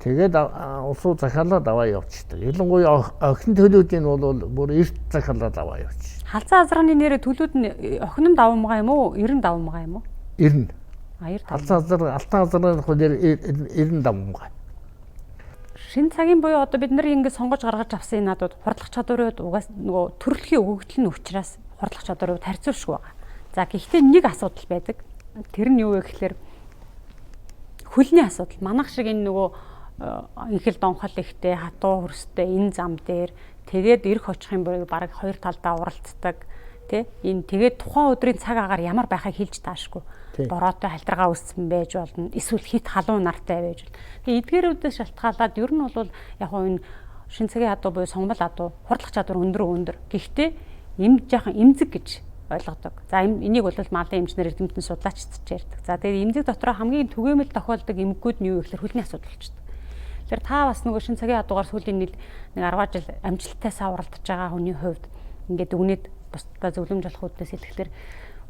Тэгээд улсуу захиалаад аваа явчихдаг. Ялангуяа охин төлүүдийн бол бүр эрт захиалаад аваа явчих. Халзан азарганы нэрээ төлүүд нь охином давмгаа юм уу? Эрен давмгаа юм уу? Эрен. Халзан азар алтан азарын хөлөөр эрен давмгаа. Шинэ цагийн буюу одоо бид нар ингэ сонгож гаргаж авсан энэ надад хурдлах чадварууд угаас нөгөө төрөлхийн өгөгдөл нь учраас хурдлах чадварууд харьцуулшгүй байгаа. За гэхдээ нэг асуудал байдаг. Тэр нь юу вэ гэхээр хөлний асуудал. Манайх шиг энэ нөгөө инхэл донхол ихтэй, хатуу хөрстэй энэ зам дээр тэгээд ирэх очих юм бол бараг хоёр талдаа уралцдаг. Тэ? Энэ тэгээд тухайн өдрийн цаг агаар ямар байхыг хэлж таашгүй. Бороотой хальтаргаа үүссэн байж болно. Эсвэл хит халуун нартай байж болно. Тэгээ эдгээрүүдээс шалтгаалаад ер нь бол яг энэ шинэ цагийн адуу буюу сонгол адуу хурдлах чадвар өндөр. Гэхдээ жаахан эмзэг гэж ойлгодог. За энийг бол малын эмчнэр эрдэмтэн судлаачдч ярьдаг. За тэгээд эмзэг дотор хамгийн түгээмэл тохиолдог эмгэгүүд нь юу гэхээр хөлний асуудал болчихдог. Тэгэхээр та бас нөгөө шинэ цагийн адуугаар сүүлийн нэг 10 жил амжилттайсаа уралдаж байгаа хүний хувьд ингээд өгнөд бусдаа зөвлөмж олох үүднээс хэлэхдээ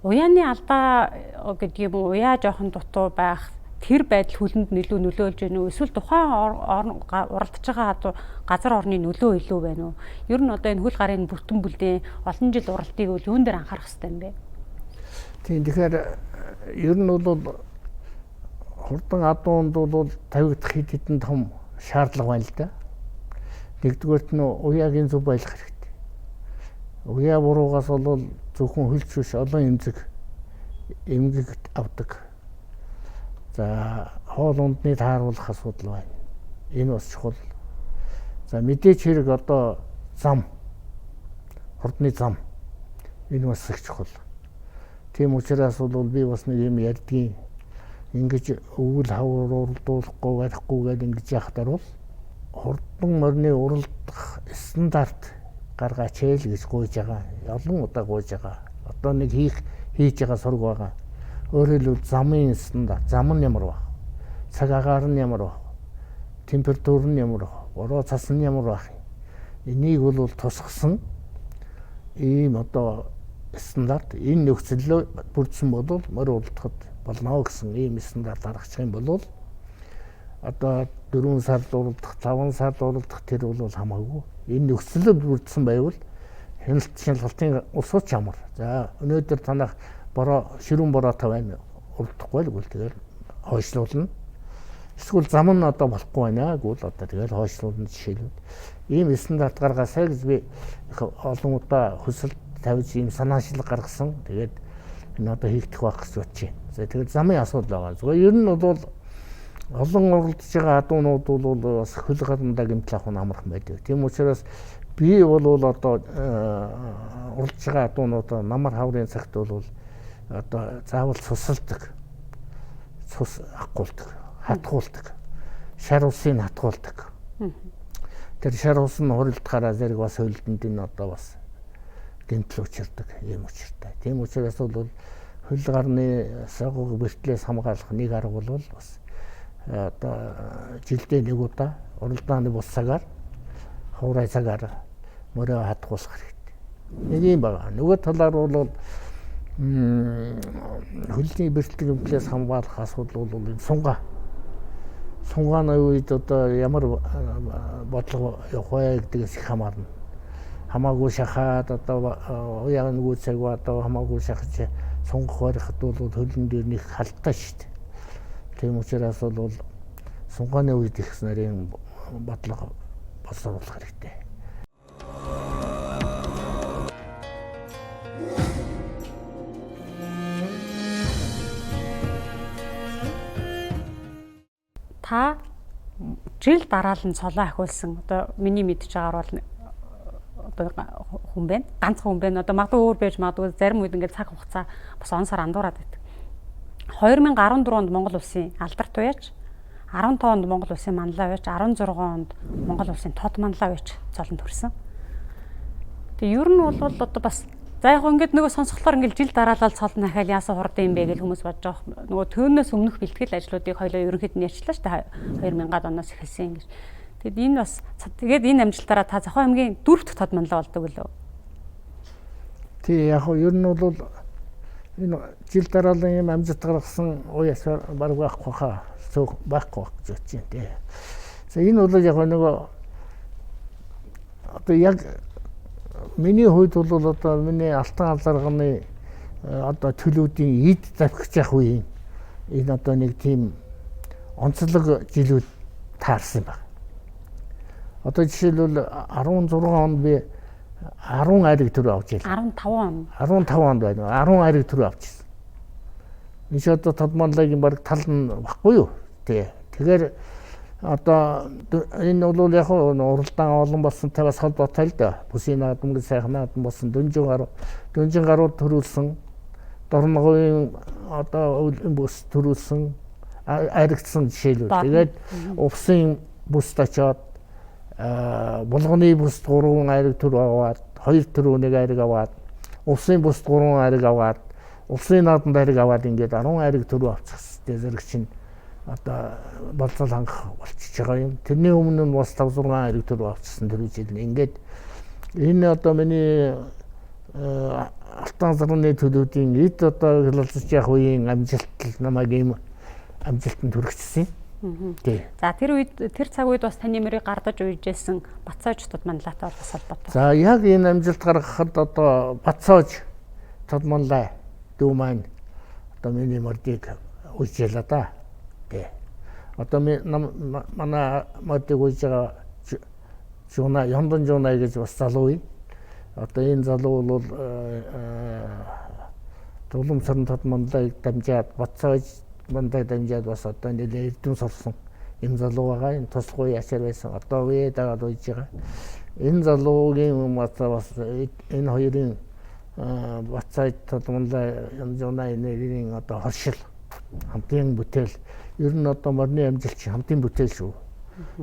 уяаны алдаа гэдэг юм уу, уяа жоохон дутуу байх тэр байдал хөлөнд нөлөөлж байна уу? Эсвэл тухайн уралдаж байгаа газар орны нөлөө илүү байна уу? Ер нь одоо энэ хөл гарын бүтэн бүлдээ олон жил уралтыг бол юун дээр анхаарах хэрэгтэй юм бэ? Тийм тэгэхээр ер нь бол хурдан адуунд бол тавигдах хэд хэдэн том шаардлага байна л да. Нэгдүгээрт нь уяагийн зөв байлгах хэрэгтэй. Уяа буруугаас бол зөвхөн хөлч биш олон эмгэгт авдаг. За хоол ундны тааруулах асуудал байна. Энэ бас чухал. За мэдээч хэрэг одоо зам хурдны зам энэ бас их чухал. Тийм учраас бол би бас нэг юм ярьдгийн ингэж өвөл хавар уралдуулахгүй барихгүй гэдэг ингэж яхахтар бол хурдан морины уралдах стандарт гаргаач л гэж гуйж байгаа. Олон удаа гуйж байгаа. Одоо нэг хийж байгаа сураг байгаа. Өөрөөр хэлбэл замын стандарт, зам нь ямар баг? Цаг агаар нь ямар баг? Температур нь ямар баг? Бороо цас нь ямар баг? Энийг бол тусгасан ийм одоо стандарт энэ нөхцөлөө бүрдсэн бол морь уралдахад болно гэсэн ийм стандарт гаргачих юм бол одоо 4 сард уралдах, 5 сард уралдах тэр бол хамаагүй. Энэ нөхцөлөө бүрдсэн байвал шалгалтын усууч ямар. За өнөөдөр танах ширүүн бороотой байна. Уралдахгүй л гүйл тэгэл хойшлуулна. Эсвэл зам нь одоо болохгүй байна гэвэл одоо тэгэл хойшлуулна жишээлбэл. Ийм стандарт гаргаасаа гэж би олон удаа хүсэлт тавьж ийм санаачилга гаргасан. Тэгээд энэ одоо хийгдэх байх гэж бодож байна. За тэгээд замын асуудал байгаа. Зүгээр ер нь бол олон уралдаж байгаа адуунууд бол бас хөл гарандаа гэмтэл авах нь амархан байдаг. Тийм учраас би бол одоо уралдаж байгаа адуунууд намар хаврын цагт бол одоо заавал цусалдаг. Цус ахгуулдаг, хатгуулдаг. Шар усын хатгуулдаг. Тэр шар ус нь хуралдахаараа зэрэг бас хөлдөнд нь одоо бас гэмтэл учирдаг, ийм учиртай. Тийм учраас бол хөл гарны сагууг бэртлээс хамгаалах нэг арга бол бас одоо жилдээ нэг удаа уралдааны бус цагаар хавраа цагаар мөрөө хатгуулах хэрэгтэй. Нэг юм байна. Нөгөө талаар бол хөлний бэртлээс хамгаалах асуудал бол энэ сунгааны үед одоо ямар бодлого явах вэ гэдгээс их хамаарна. Хамаагүй шахаад одоо уяагүй цаг одоо хамаагүй шахаж сунгах барихад бол хөлн дээр нэг халтаа шүү дээ. Тийм учраас бол сунгааны үед их нарийн бодлого боловсруулах хэрэгтэй. Та жил дараалан цолоо ахиулсан одоо миний мэдж байгаагаар бол одоо хүн байна. Ганцхан хүн байна. Одоо магадгүй өөр байж магадгүй зарим үед ингээд цаг хугацаа бас он сар андуураад байдаг. 2014 онд Монгол улсын алдарт уяач, 15 онд Монгол улсын манлай уяач, 16 онд Монгол улсын тод манлай уяач цолонд хүрсэн. Тэгээ ер нь бол одоо бас за яг ингээд нөгөө сонсголоор ингээд жил дараалал цолно ахаал яасан хурд юм бэ гэж хүмүүс бодож байгаа. Нөгөө төөнөөс өмнөх бэлтгэл ажлуудыг хоёлоо ерөнхийд нь ярьчлаа шүү дээ 2000-ад оноос эхэлсэн гэж. Тэгэд энэ бас тэгээд энэ амжилтаараа та Зохион аймгийн дөрөвт тод манлай болдог лөө. Тий яг ер нь бол энэ жил дараалан юм амжилт гаргасан уяас баг байхгүй хаа. Зөв байхгүй гэж бодчих юм тий. За энэ бол яг нөгөө одоо яг миний хувьд бол одоо миний алтан аларганы одоо төлөвүүдийн эд завхиж явах үеийн энэ одоо нэг тийм онцлог жилүүд таарсан байна. Одоо жишээлбэл 16 онд би 10 айраг төр авч ирлээ. 15 онд байна. 10 айраг төр авчихсан. Энд ч одоо тодмонлагийн баг тал нь баггүй юу? Тэгэхээр одоо энэ бол яг уралдаан олон болсонтой бас холбоотой л да. Бүсийн наадмын сайхан наадам болсон дөнжин гарууд төрүүлсэн, дорногын одоо бүс төрүүлсэн, айрагдсан жишээлүүд. Тэгээд увсын бүст очоод булганы бүст 3 айраг төр аваад, 2 төр нэг айраг аваад, увсын бүст 3 айраг аваад, увсын наадамд айраг аваад ингээд 10 айраг төр авчихсан. Тэгээд зэрэг чинь одоо болцол хангах болчихж байгаа юм. Тэрний өмнө нь бас 5-6 айраг төр авчихсан тэр жил. Ингээд энэ одоо миний алтан зарны төлөвүүдийн эд одоо хялалцаж явах үеийн амжилт намайг ийм амжилтанд хүргэжсэн. Тий. За тэр цаг үед бас таны мөрийг гардаж уйжсэн Бацааж тод манлайтай бас холбоотой. За яг энэ амжилт гаргахад одоо Бацааж тод манлай дүү маань одоо миний мөрийг уйжлаа да. Одоо манай модыг уйж байгаа жуна Яндон жуна гэж бас залуу юм. Одоо энэ залуу бол Дулам сарн тод манлайг дамжаад Бацааж манлай дамжаад бас одоо нэлээд эрдэм сурсан юм залуу байгаа. Энэ туслахуй яшаар байсан. Одоо үе дагаад уйж байгаа. Энэ залуугийн бас энэ хоёрын Бацааж тод манлай жуна нэрийн одоо хоршил хамтын бүтээл ер нь одоо морины амжилт чинь хамтын бүтээл шүү.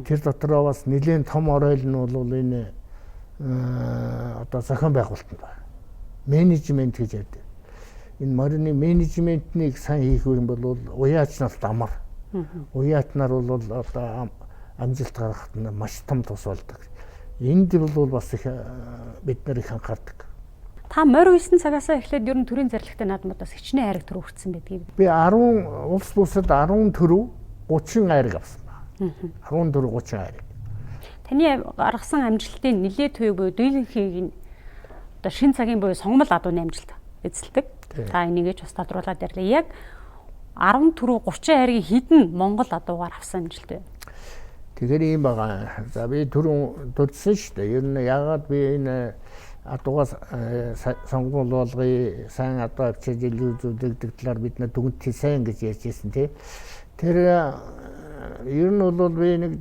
Тэр дотроо бас нэлээд том оройл нь бол энэ одоо зохион байгуулалтанд байна. Менежмент гэж ярьдаг. Энэ морины менежментнийг сайн хийх юм бол уяач нарт амар. Уяач нар бол одоо амжилт гаргахад нь маш том тус болдог. Энд бол бас их бид нар их анхаардаг. Та морь 9 цагаас эхлээд ер нь төрийн зарлагтай наадмуудаас хичнээн айраг төр хүртсэн байдгийг. Би 10 улс бүсэд 10 төрөв 30 айраг авсан байна. 10 төрөв 30 айраг. Таны гаргасан амжилтын нэлээд төв буюу дийлэнхийг одоо шин цагийн буюу сонгомл адууны амжилт эзэлдэг. Та энийгээ ч бас тодруулаад ярьлаа. Яг 10 төрөв 30 айргийн хідэн Монгол адуугаар авсан амжилт вэ? Тэгэхээр ийм байгаа. За би түрүүн дурдсан шүү дээ. Ер нь яагаад би энэ адуугаас сонгол болгоё, сайн адуу авчиж илүүзүүлдэг талаар бид нар дүгнэлт хийсэн гэж ярьж ирсэн тий. Тэр ер нь бол би нэг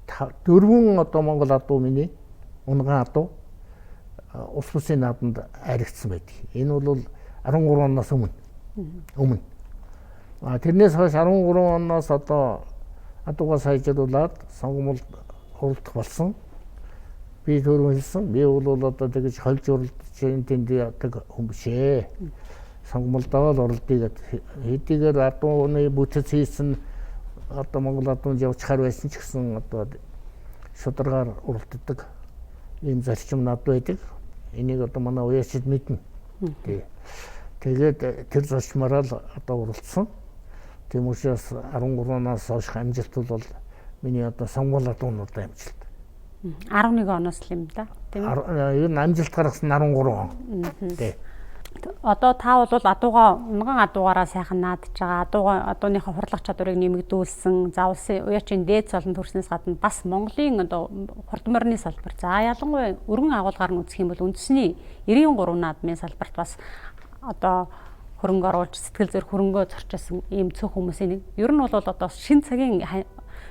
4 одоо Монгол адуу миний унган адуу улс бүсийн наадамд аригдсан байдаг. Энэ бол 13 оноос өмнө. Тэрнээс хойш 13 оноос одоо адуугаас хайжруулаад сонгомолд уралдах болсон. Би түрүү хэлсэн. Би бол одоо тэгж холж уралдаж энэ тэнд яадаг хүн бишээ. сонгомолдоо л оролдъё хэдийгээр адууны бүтэц хийсэн одоо Монгол адуунд явчихаар байсан ч гэсэн одоо шударгаар уралддаг ийм зарчим над байдаг. Энийг одоо манай уяачид мэднэ. Тэгээд тэр зарчмаараа л одоо уралдсан. Тийм учраас 13-наас хойш амжилт бол миний одоо сонгол адуунуудын амжилт. 11 оноос л юм да. Тийм үү? Ер нь амжилт гаргасан 13 он. Тий. Одоо та бол унган адуугаараа сайхан наадж байгаа. Адууныхаа хурлах чадварыг нэмэгдүүлсэн. За улсын уяачийн дээд цолон төрснөөс гадна бас Монголын одоо хурд морины салбар. За ялангуяа өргөн агуулгаар нь үзэх юм бол үндэсний 93 наадмын салбарт бас одоо хөрөнгө оруулж сэтгэл зүйн хөрөнгөө зорчсон ийм цөөх хүмүүсийн нэг. Ер нь бол одоо шин цагийн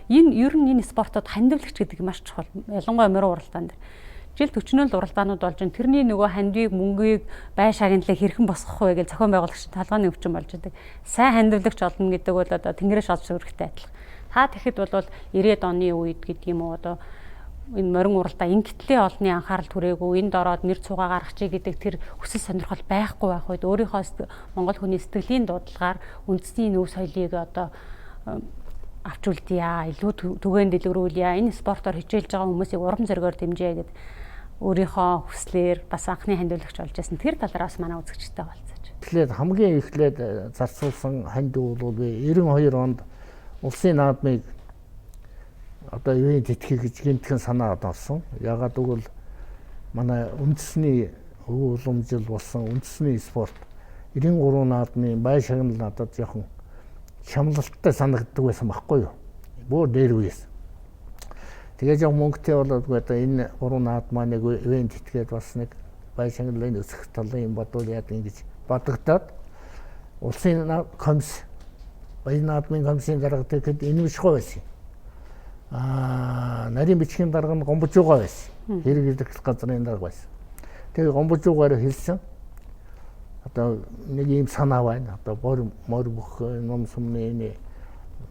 энэ спортод хандивлагч гэдэг маш чухал. Ялангуяа морин уралдаан дээр. Жил 40 уралдаанууд болж байна. Тэрний нөгөө хандивыг, мөнгийг, бай шагналыг хэрхэн босгох вэ гэж зохион байгуулагч талгааны өвчин болж байдаг. Сайн хандивлагч олно гэдэг бол одоо тэнгэрээс олж өрхтэй адилхан. Та тэгэхэд бол 90-ад оны үед гэдэг юм уу одоо энэ морин уралдаа ингэтлээ олны анхаарал түрээгүй энд ороод нэр цугаа гаргах чи гэдэг тэр хүсэл сонирхол байхгүй байх үед өөрийнхөө Монгол хүний сэтгэлийн дуудлагаар үндэсний нөв соёлыг одоо авч үлдъя, илүү түгээн дэлгэрүүлъя, энэ спортоор хичээлж байгаа хүмүүсийг урам зоригоор дэмжээ гэд өөрийнхөө хүслээр бас анхны хандивлагч болж байсан. Тэр талаас манай үзэгчтэй болцооч. Тэгэхээр хамгийн эхлээд зарцуулсан хандив бол 92 онд улсын наадмыг одоо ивент итгэх гэж гинтхэн санаа орсон. Ягаад гэвэл манай үндэсний өв уламжил болсон үндэсний спорт 93 наадмын бай шагнал надад жоохон шамлалттай санагддаг байсан байхгүй юу? Бүр дээр үеэс. Тэгээ яг мөнгөтэй болоод одоо энэ 3 наадмаа нэг ивент итгээд бас нэг бай шагналын өсөх талын юм бодвол яа гэж бодогдоод улсын комисс бай наадмын комиссийн дарга тэгэхэд энэ биш гоо байсан. Нарийн бичгийн дарга нь гомбожуугаа байсан. Хэрэг илэрхийлэх газрын дарга байсан. Тэгээ гомбожуугаар хэлсэн. Одоо нэг юм санаа байна. Одоо мор бүх ном сумны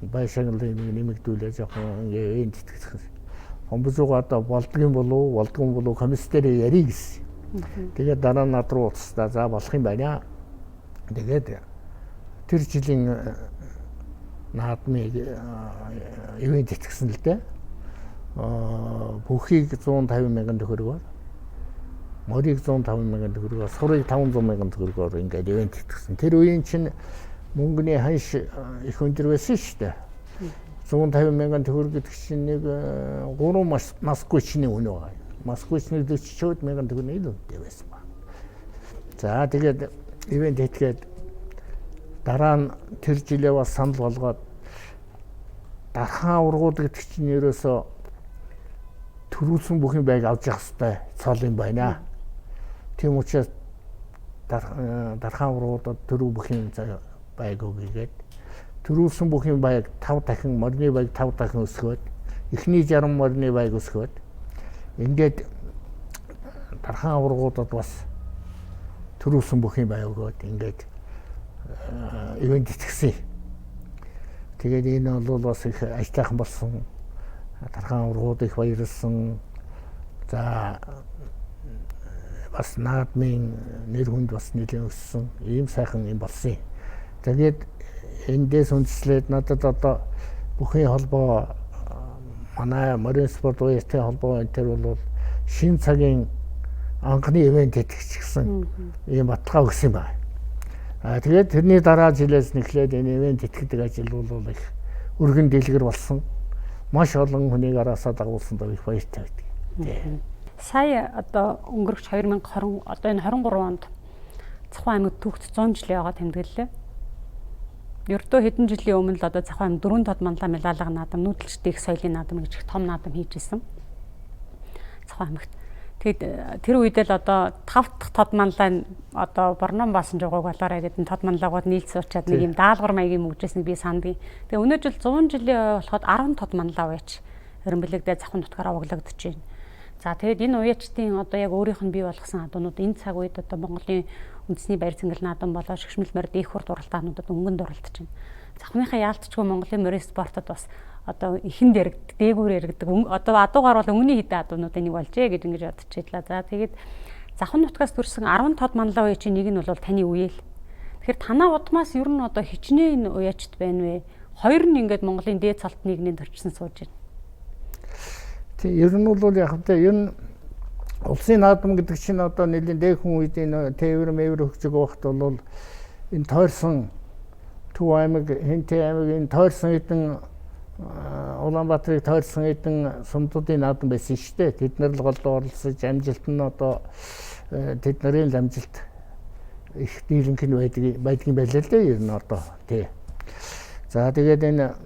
бай шагналыг нэмэгдүүлээ жоохон ингээ энд итгэх. Гомбожуугаа одоо болдгоо болов комисс дээр ярих гэсэн. Тэгээд дараа нь над руу уцтаа за болох юм байна. Тэгээд тэр жилийн наадмыг ивент итгэсэн л дээ. Бүхийг 150 мянган төгрөгөөр, морийг 150 мянган төгрөгөөр, сурыг 500 мянган төгрөгөөр ингээд ивент итгэсэн. Тэр үеийн чинь мөнгөний ханш их өндөр байсан шүү дээ. 150 мянган төгрөг гэдэг чинь нэг 3 Москвичны үнэ байгаа. Москвичны 40 мянган төгрөгийн үнэтэй байсан ба. За тэгээд ивент итгээд дараа нь тэр жилээ бас санал болгоод дархан ургууд гэдэг чинь ерөөсөө төрүүлсэн бүхэн байг авч явах хэрэгтэй цол юм байна. Тийм учраас дархан ургуудад төрүү бүхэн байг өгөөгээд төрүүлсэн бүхэн байг 5 дахин морины байг 5 дахин өсгөөд эхний 60 морины байг өсгөөд ингээд дархан ургуудад бас төрүүлсэн бүхэн байг өгөөд ингээд ивент итгэсэн. Тэгээд энэ бол бас их ажлаахан болсон. Дархан ургууд их баярлсан. За бас наадмын нэр хүнд бас нэлээд өссөн. Ийм сайхан юм болсон. Тэгээд эндээс үндэслээд надад одоо бүхэн холбоо манай морин спорт уяачтай холбоо энэ төр бол шин цагийн анхны ивент итгэж гисэн ийм баталгаа өгсөн юм байна. Тэгээд тэрний дараа жилээс нэхлээд энэ ивент итгэдэг ажил бол их өргөн дэлгэр болсон. Маш олон хүнийг араасаа дагуулсан даа их баяртай байдаг. Сая одоо өнгөрөх 2020 одоо энэ 23 онд Цахуун аймагт түүхт 100 жилийн байгаа тэмдэглэлээ. Ердөө хэдэн жилийн өмнө л одоо Цахуун аймаг 4 тод манлаа мэлалга наадам, нүүдэлчтэй их соёлын наадам гэж их том наадам хийж исэн. Цахуун аймагт. Тэгэд тэр үед л одоо 5 дахь тод манлаа одоо Борнон баасан жуугыг болоорой гэдэг тод манлаагууд нийлж суучаад нэг юм даалгавар маягийн мөгжөөснийг би сандгийн. Тэгээ өнөө жил 100 жилийн болоход 10 тод манлаа уяач Эренбэлэгдээ Цахуун нутгаар овоглогдож байна. За тэгээд энэ уяачдын одоо яг өөрийнх нь бий болгосон адуунууд энэ цаг үед одоо Монголын үндэсний баяр цэнгэл наадам болоо шгшмэл морд их хурд уралдаануудад өнгөнд оролдож байна. Цахууныхаа яалтчгүй Монголын морин спортод бас одоо ихэнд яригддаг, дээгүүр яригддаг. Одоо адуугаар бол өнгөний хідэн адуунуудын нэг болжээ гэж ингэж бодчихлаа. За тэгээд Цахуун нутгаас төрсэн 10 тод манлаа уяачийн нэг нь бол таны үеэл. Тэгэхээр танаа удмаас ер нь одоо хичнээн уяачд байна вэ? Хоёр нь ингээд Монголын дээд цалт нийгмийн төрчсөн сууж байна. Тэг ер нь бол яг хэвээр ер нь улсын наадам гэдэг чинь одоо нэлийн дээхэн үед энэ тээвэр мэвэр хөгжиг багт бол энэ тойрсон Төв аймаг, Хинтээ аймаг энэ тойрсон хэдэн Улаанбаатарыг тойрсон хэдэн сумдуудын наадам байсан шүү дээ. Тэд нар л голдоо оролцож амжилт нь одоо тэд нарын амжилт их дийлэнх нь байдгийн байлаа л дээ ер нь одоо тий. За тэгээд энэ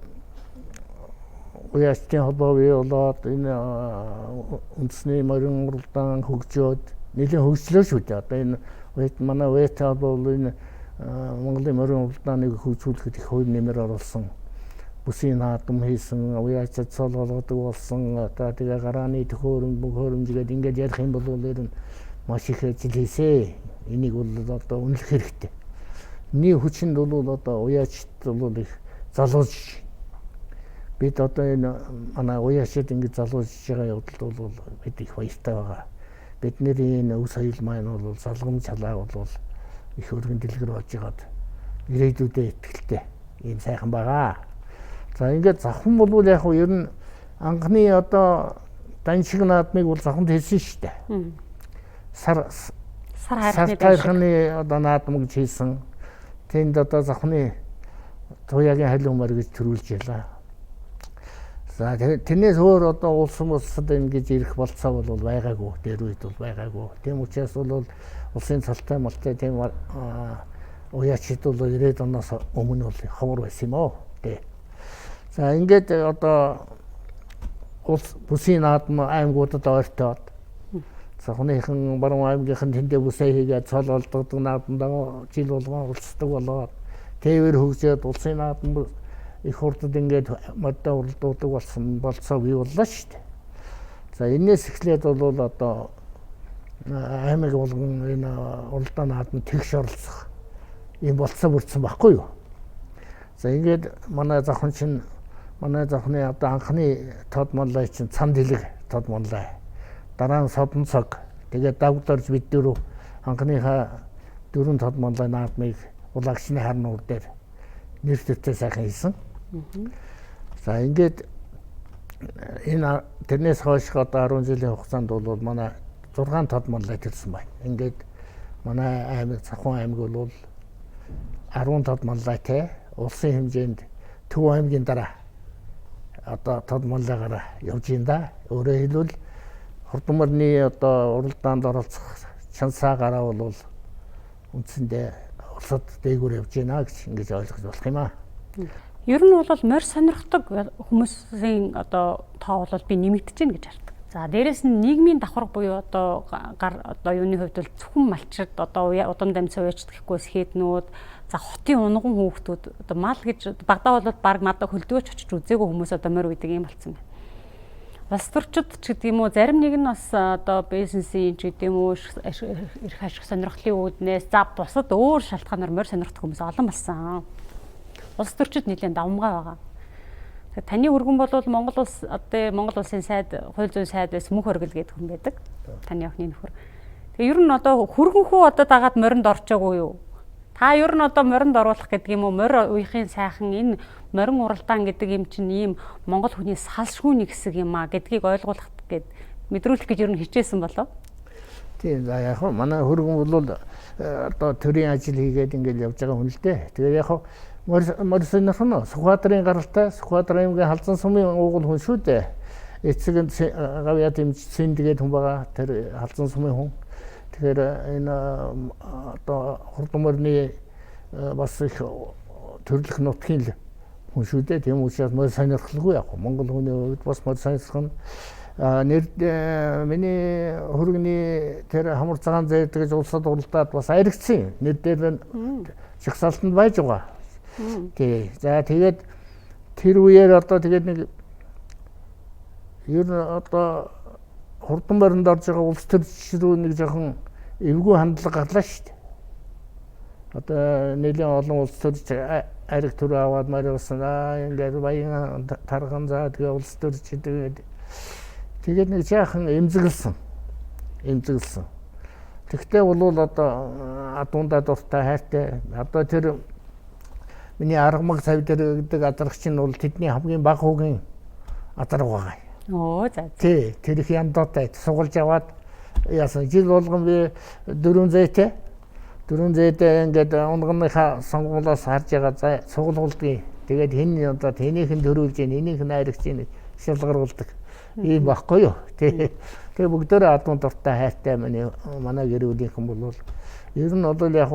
уяачдын холбоо бий болоод энэ үндэсний морин уралдаан хөгжөөд нэлийн хөгжлөө шүү дээ. Одоо энэ манай уяачтай холбоо бол энэ Монголын морин уралдааныг хөгжүүлэхэд их хувь нэмэр оруулсан. Бүсийн наадам хийсэн, уяачд цол болгодог болсон. Одоо тэгээ гарааны төхөөрөмж, хөрөмжгээд ингээд ярих юм бол ер нь маш их ажил хийсэ. Энийг бол одоо үнэлэх хэрэгтэй. Нэг хүчинд бол одоо уяачд бол их залууж бид одоо энэ манай уяачд ингэж залууж байгаа явдал бол бид их баяртай байгаа. Бидний энэ өс соёл маань бол залгамж халаа бол их өргөн дэлгэр болж байгаад ирээдүйдээ ихтэй ийм сайхан байгаа. За ингээд завхан бол яг нь ер нь анхны одоо даншиг наадмыг бол завханд хэлсэн шүү дээ. Сар хайрхны одоо наадам гэж хэлсэн. Тэнд одоо завхны туяагийн халуумар гэж төрүүлж ялаа. За тэрнээс өөр одоо улсын улсад ингэж ирэх болцоо бол байгаагүй. Тэр үед бол байгаагүй. Тийм учраас бол улсын цалтай малтай тийм уяачид бол 90-ад оноос өмнө бол ховор байсан юм оо. Тэ. За ингээд одоо улс бүсийн наадам аймагуудад ойртоод Завхныхан баруун аймгийнхан тэндээ бүсээ хийгээд цол олддог наадамдаа жил болгон уралцдаг болоод тээвэр хөгжөөд улсын наадам их хурдад ингээд модтой уралдуулдаг болсон болцоо бий боллоо шүү дээ. За энэс эхлээд бол одоо аймаг болгон энэ уралдаан наадамд тэгш оролцох ийм болцоо бүрдсэн байхгүй юу? За ингээд манай завхны одоо анхны тод монлай чинь цан дэлэг тод монлай. Дараа нь содон цог. Тэгээд давгдорж бид дөрөв анхныхаа дөрвөн тод монлай наадмыг улагшны харнуур дээр нэр дэвтэр сайхан хийсэн. За ингээд энэ тэрнээс хойш одоо 10 жилийн хугацаанд бол манай 6 тод монлай төрсэн байна. Ингээд манай аймаг Завхан аймаг бол 10 тод монлайтай улсын хэмжээнд Төв аймгийн дараа одоо тод монлайгаараа явж байна да. Өөрөөр хэлбэл хурдмарны одоо уралдаанд оролцох шансаагаараа бол үндсэндээ улсад дээгүүр явж байна гэж ингэж ойлгож болох юм аа. Ер нь бол морь сонирхдаг хүмүүсийн одоо тоо бол би нэмэгдэж байна гэж хардаг. За дээрэс нь нийгмийн давхар буюу одоо юуны хувьд бол зөвхөн малчид одоо удам дамжсан уяачд гэхгүйс хээднүүд за хотын унган хүүхдүүд одоо мал гэж багадаа бол баг мадаа хөлдөөч очиж үзээгүй хүмүүс одоо морь үйдэг юм болсон байна. Улс төрчид ч гэдэг юм уу зарим нэг нь бас одоо бизнесийн ч гэдэг юм уу эрх ашиг сонирхлын үүднээс за бусад өөр шалтгаанаар морь сонирхдаг хүмүүс олон болсон. Улс төрчид нэлээд давмгай байгаа. Таны өргөн бол Монгол улс одоо Монгол улсын сайд хууль зүйн сайд бас мөнх оргил гэдэг хүн байдаг. Таны охины нөхөр. Тэгээ ер нь одоо хөргөнхөө одоо дагаад моринд орчоогүй юу? Та ер нь одоо моринд оруулах гэдэг юм уу? Морь уухийн сайхан энэ морин уралдаан гэдэг юм чинь ийм Монгол хүний салшгүй нэг хэсэг юм а гэдгийг ойлгуулах гээд мэдрүүлэх гэж ер нь хичээсэн болоо. Тийм яг хөө манай хөргөн бол одоо төрийн ажил хийгээд ингээд явж байгаа хүн л дээ. Тэгээ яг морь сонирхно Сүхбаатарын гаралтай Сүхбаатар аймгийн халзан сумын уугуул хүн шүү дээ. Эцэг нь гавьяа дэмжсэн тэгээд хүн байгаа тэр халзан сумын хүн. Тэгэхээр энэ одоо хурдморны бас их төрлөх нутгийн хүн шүү дээ. Тийм учраас морь сонирхолгүй яг Монгол хүний хувьд бас морь сонирхно. Миний хөргөний тэр хамар цагаан зайд гэж улсад уралдаад бас аригдсан. Нэр дээр жагсаалтанд байж байгаа. Тий. За тэгээд тэр үеэр одоо тэгээд нэг ер нь одоо хурдан баринд орж байгаа улс төрч рүү нэг жоохон эвгүй хандлага гарлаа шүү дээ. Одоо нэлийн олон улс төрч ариг төр аваад мариусан ингээд баян тархан за тэгээ улс төрч тэгээд нэг жаахан эмзэглсэн. Тэгтээ бол одоо адуундаа дуртай хайртай. Одоо тэр миний аргамаг савдэр гэдэг адаргач нь бол тэдний хамгийн бага хүүгийн адарга байгаа. Оо за. Тий, тэр их яндаатай сугалж аваад яасан жил болгон би 400-тэй ингээд онгоныхаа сонгуулиас харж байгаа сугалуулдаг. Тэгээд хин одоо тэнийх нь төрүүлж ийн, энийх нь айрагч ийн шалгаруулдаг. Ийм баггүй юу. Тэгээ бүгдөө адуун дуртай хайртай манай гэр бүлийнхэн бол ер нь бол яг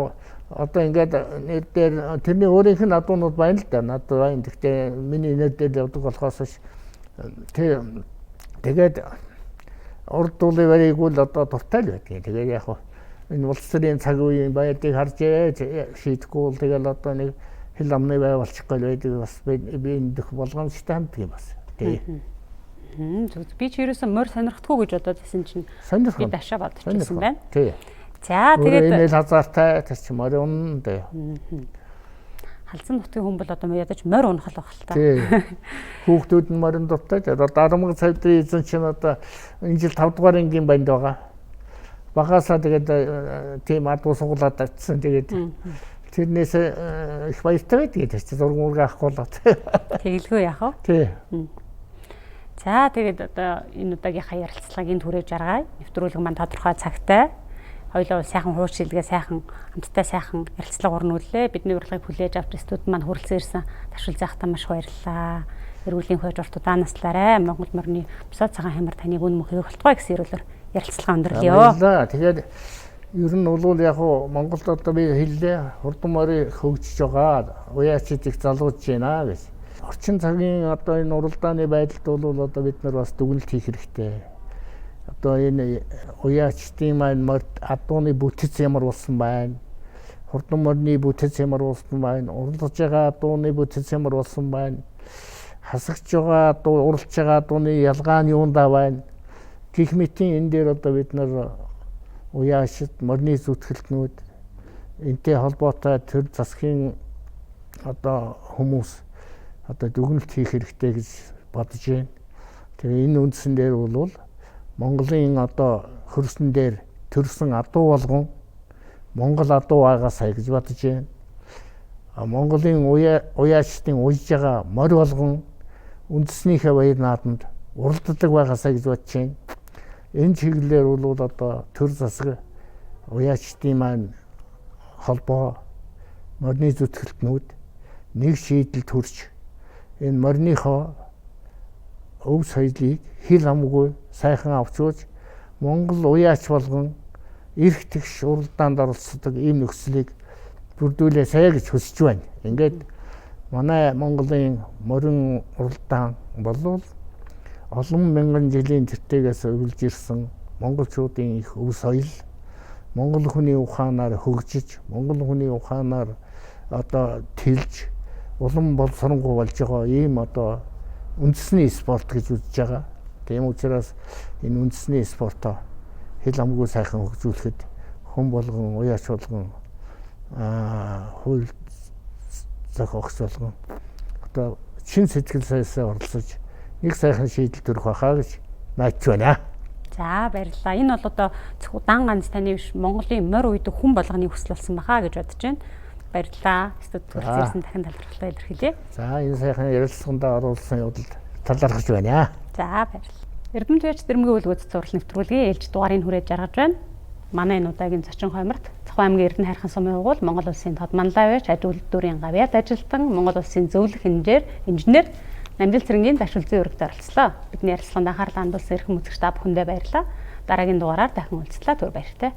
одоо ингээд нэр дээр тэрний өөрийнх нь адуунууд байна л да. Над байна. Гэхдээ миний нэр дээр явдаг болохоос тэгээд урд дуулын барийг бол одоо дуртай л байдаг. Тэгээд яг энэ улс төрийн цаг үеийн баярыг харж шийдэхгүй бол тэгэл одоо нэг хэл амны бай болчихгүй байдаг бас би энэ дэх болгоомжтой хамт юм бас. Би ч ерөөсөө морь сонирхдаггүй гэж бодоод байсан чинь би дашаа бодчихсон байна. Тий. За тэгээд энэ хазаартай тэр чи морь унна дээ. Халзан нутгийн хүн бол одоо ядаж морь унах л байх л та. Тий. Хүүхдүүд нь морин дуртай. Одоо дарамаг цавдрын эзэн чинь одоо энэ жил 5 дугаар ангийн банд байгаа. Багасаа тэгээд тийм адуу суглаад татсан. Тэгээд тэрнээс их баяртай байдаг. Тэр чи зураг мураг авахгүй болоод. Тэгэлгүй яах вэ? Тий. За тэгээд одоо энэ удаагийнхаа ярилцлагыг түрээж аргая. Нэвтрүүлэг маань тодорхой цагтай. Хоёулаа сайхан хууч шилгээ сайхан хамтдаа сайхан ярилцлага өрнүүллээ. Бидний урилгыг хүлээж авч студид маань хүрэлцэн ирсэн Ташил заахтаа маш баярлалаа. Эрүүлийн хойж уртудаа наслаарай. Монгол морины босоо цагаан хямар таныг үн мөхийг болтгой гэсэн ирүүлэр ярилцлага өндөрлөё. Баярлалаа. Тэгээд ер нь бол яг Монголд одоо би хэллээ хурдан морийг хөгжиж байгаа. Уяачид их залууж байна гэж. Орчин цагийн одоо энэ уралдааны байдалд бол одоо бид нар бас дүгнэлт хийх хэрэгтэй. Одоо энэ уяачдын маань адууны бүтэц ямар болсон байна. Хурдан морины бүтэц ямар болсон байна. Уралдаж байгаа адууны бүтэц ямар болсон байна. Хасагч байгаа адуу, уралж байгаа адууны ялгаа нь юундаа байна. Гэх мэтийн энэ дээр одоо бид нар уяачд морины зүтгэлтнүүд энтэй холбоотой төр засгийн одоо хүмүүс одоо дүгнэлт хийх хэрэгтэй гэж бодож байна. Тэгээ энэ үндсэн дээр бол Монголын одоо хөрсөн дээр төрсөн адуу болгон Монгол адуу байгаасаа гэж бодож байна. Монголын уяачдын уйж байгаа морь болгон үндэснийхээ баяр наадамд уралддаг байгаасаа гэж бодож байна. Энэ чиглэлээр бол одоо төр засаг уяачдын маань холбоо морины зүтгэлтнүүд нэг шийдэл төрж энэ мориныхоо өв соёлыг хэл амгүй сайхан авчууж Монгол уяач болгон эрх тэгш уралдаанд оролцдог ийм нөхцөлийг бүрдүүлээсэй гэж хүсэж байна. Ингээд манай Монголын морин уралдаан болвол олон мянган жилийн тэртегээс өвлж ирсэн монголчуудын их өв соёл монгол хүний ухаанаар хөгжиж, монгол хүний ухаанаар одоо тэлж улам боловсронгуй болж байгаа ийм одоо үндэсний спорт гэж үзэж байгаа. Тийм учраас энэ үндэсний спортоо хэл амгүй сайхан хөгжүүлэхэд хүн болгон уяач болгон хууль зохиогч болгон одоо чин сэтгэл сайсаа оролцож нэг сайхан шийдэл төрөх байхаа гэж найдаж байна. За баярлалаа. Энэ бол одоо дан ганц таны биш Монголын морь уйдаг хүн болгоны хүсэл болсон байхаа гэж бодож байна. Баярлалаа. Студид хүрэлцэн дахин талархлаа илэрхийлье. За энэ сайхан ярилцлаганд оруулсан явдалд талархаж байна. За баярлалаа. Эрдэмт яач дэрмгийн үлгүүд зурлал нэвтрүүлгийн ээлж дугаарыг хүрээж жаргаж байна. Манай энэ удаагийн зочин хойморт Цахуу аймгийн Эрдэнэ хайрхан сумын угуул Монгол улсын тод манлайвч аж үйлдвэрийн гавьяад ажилтан Монгол улсын зөвлөх инженер Намдил цэргийн ташилзын өргөд оролцлоо. Бидний ярилцлаганд анхаарлаа хандуулсан эрхэм үзэгч та бүхэндээ баярлалаа. Дараагийн дугаараар дахин уулзлаа. Түр баяртай.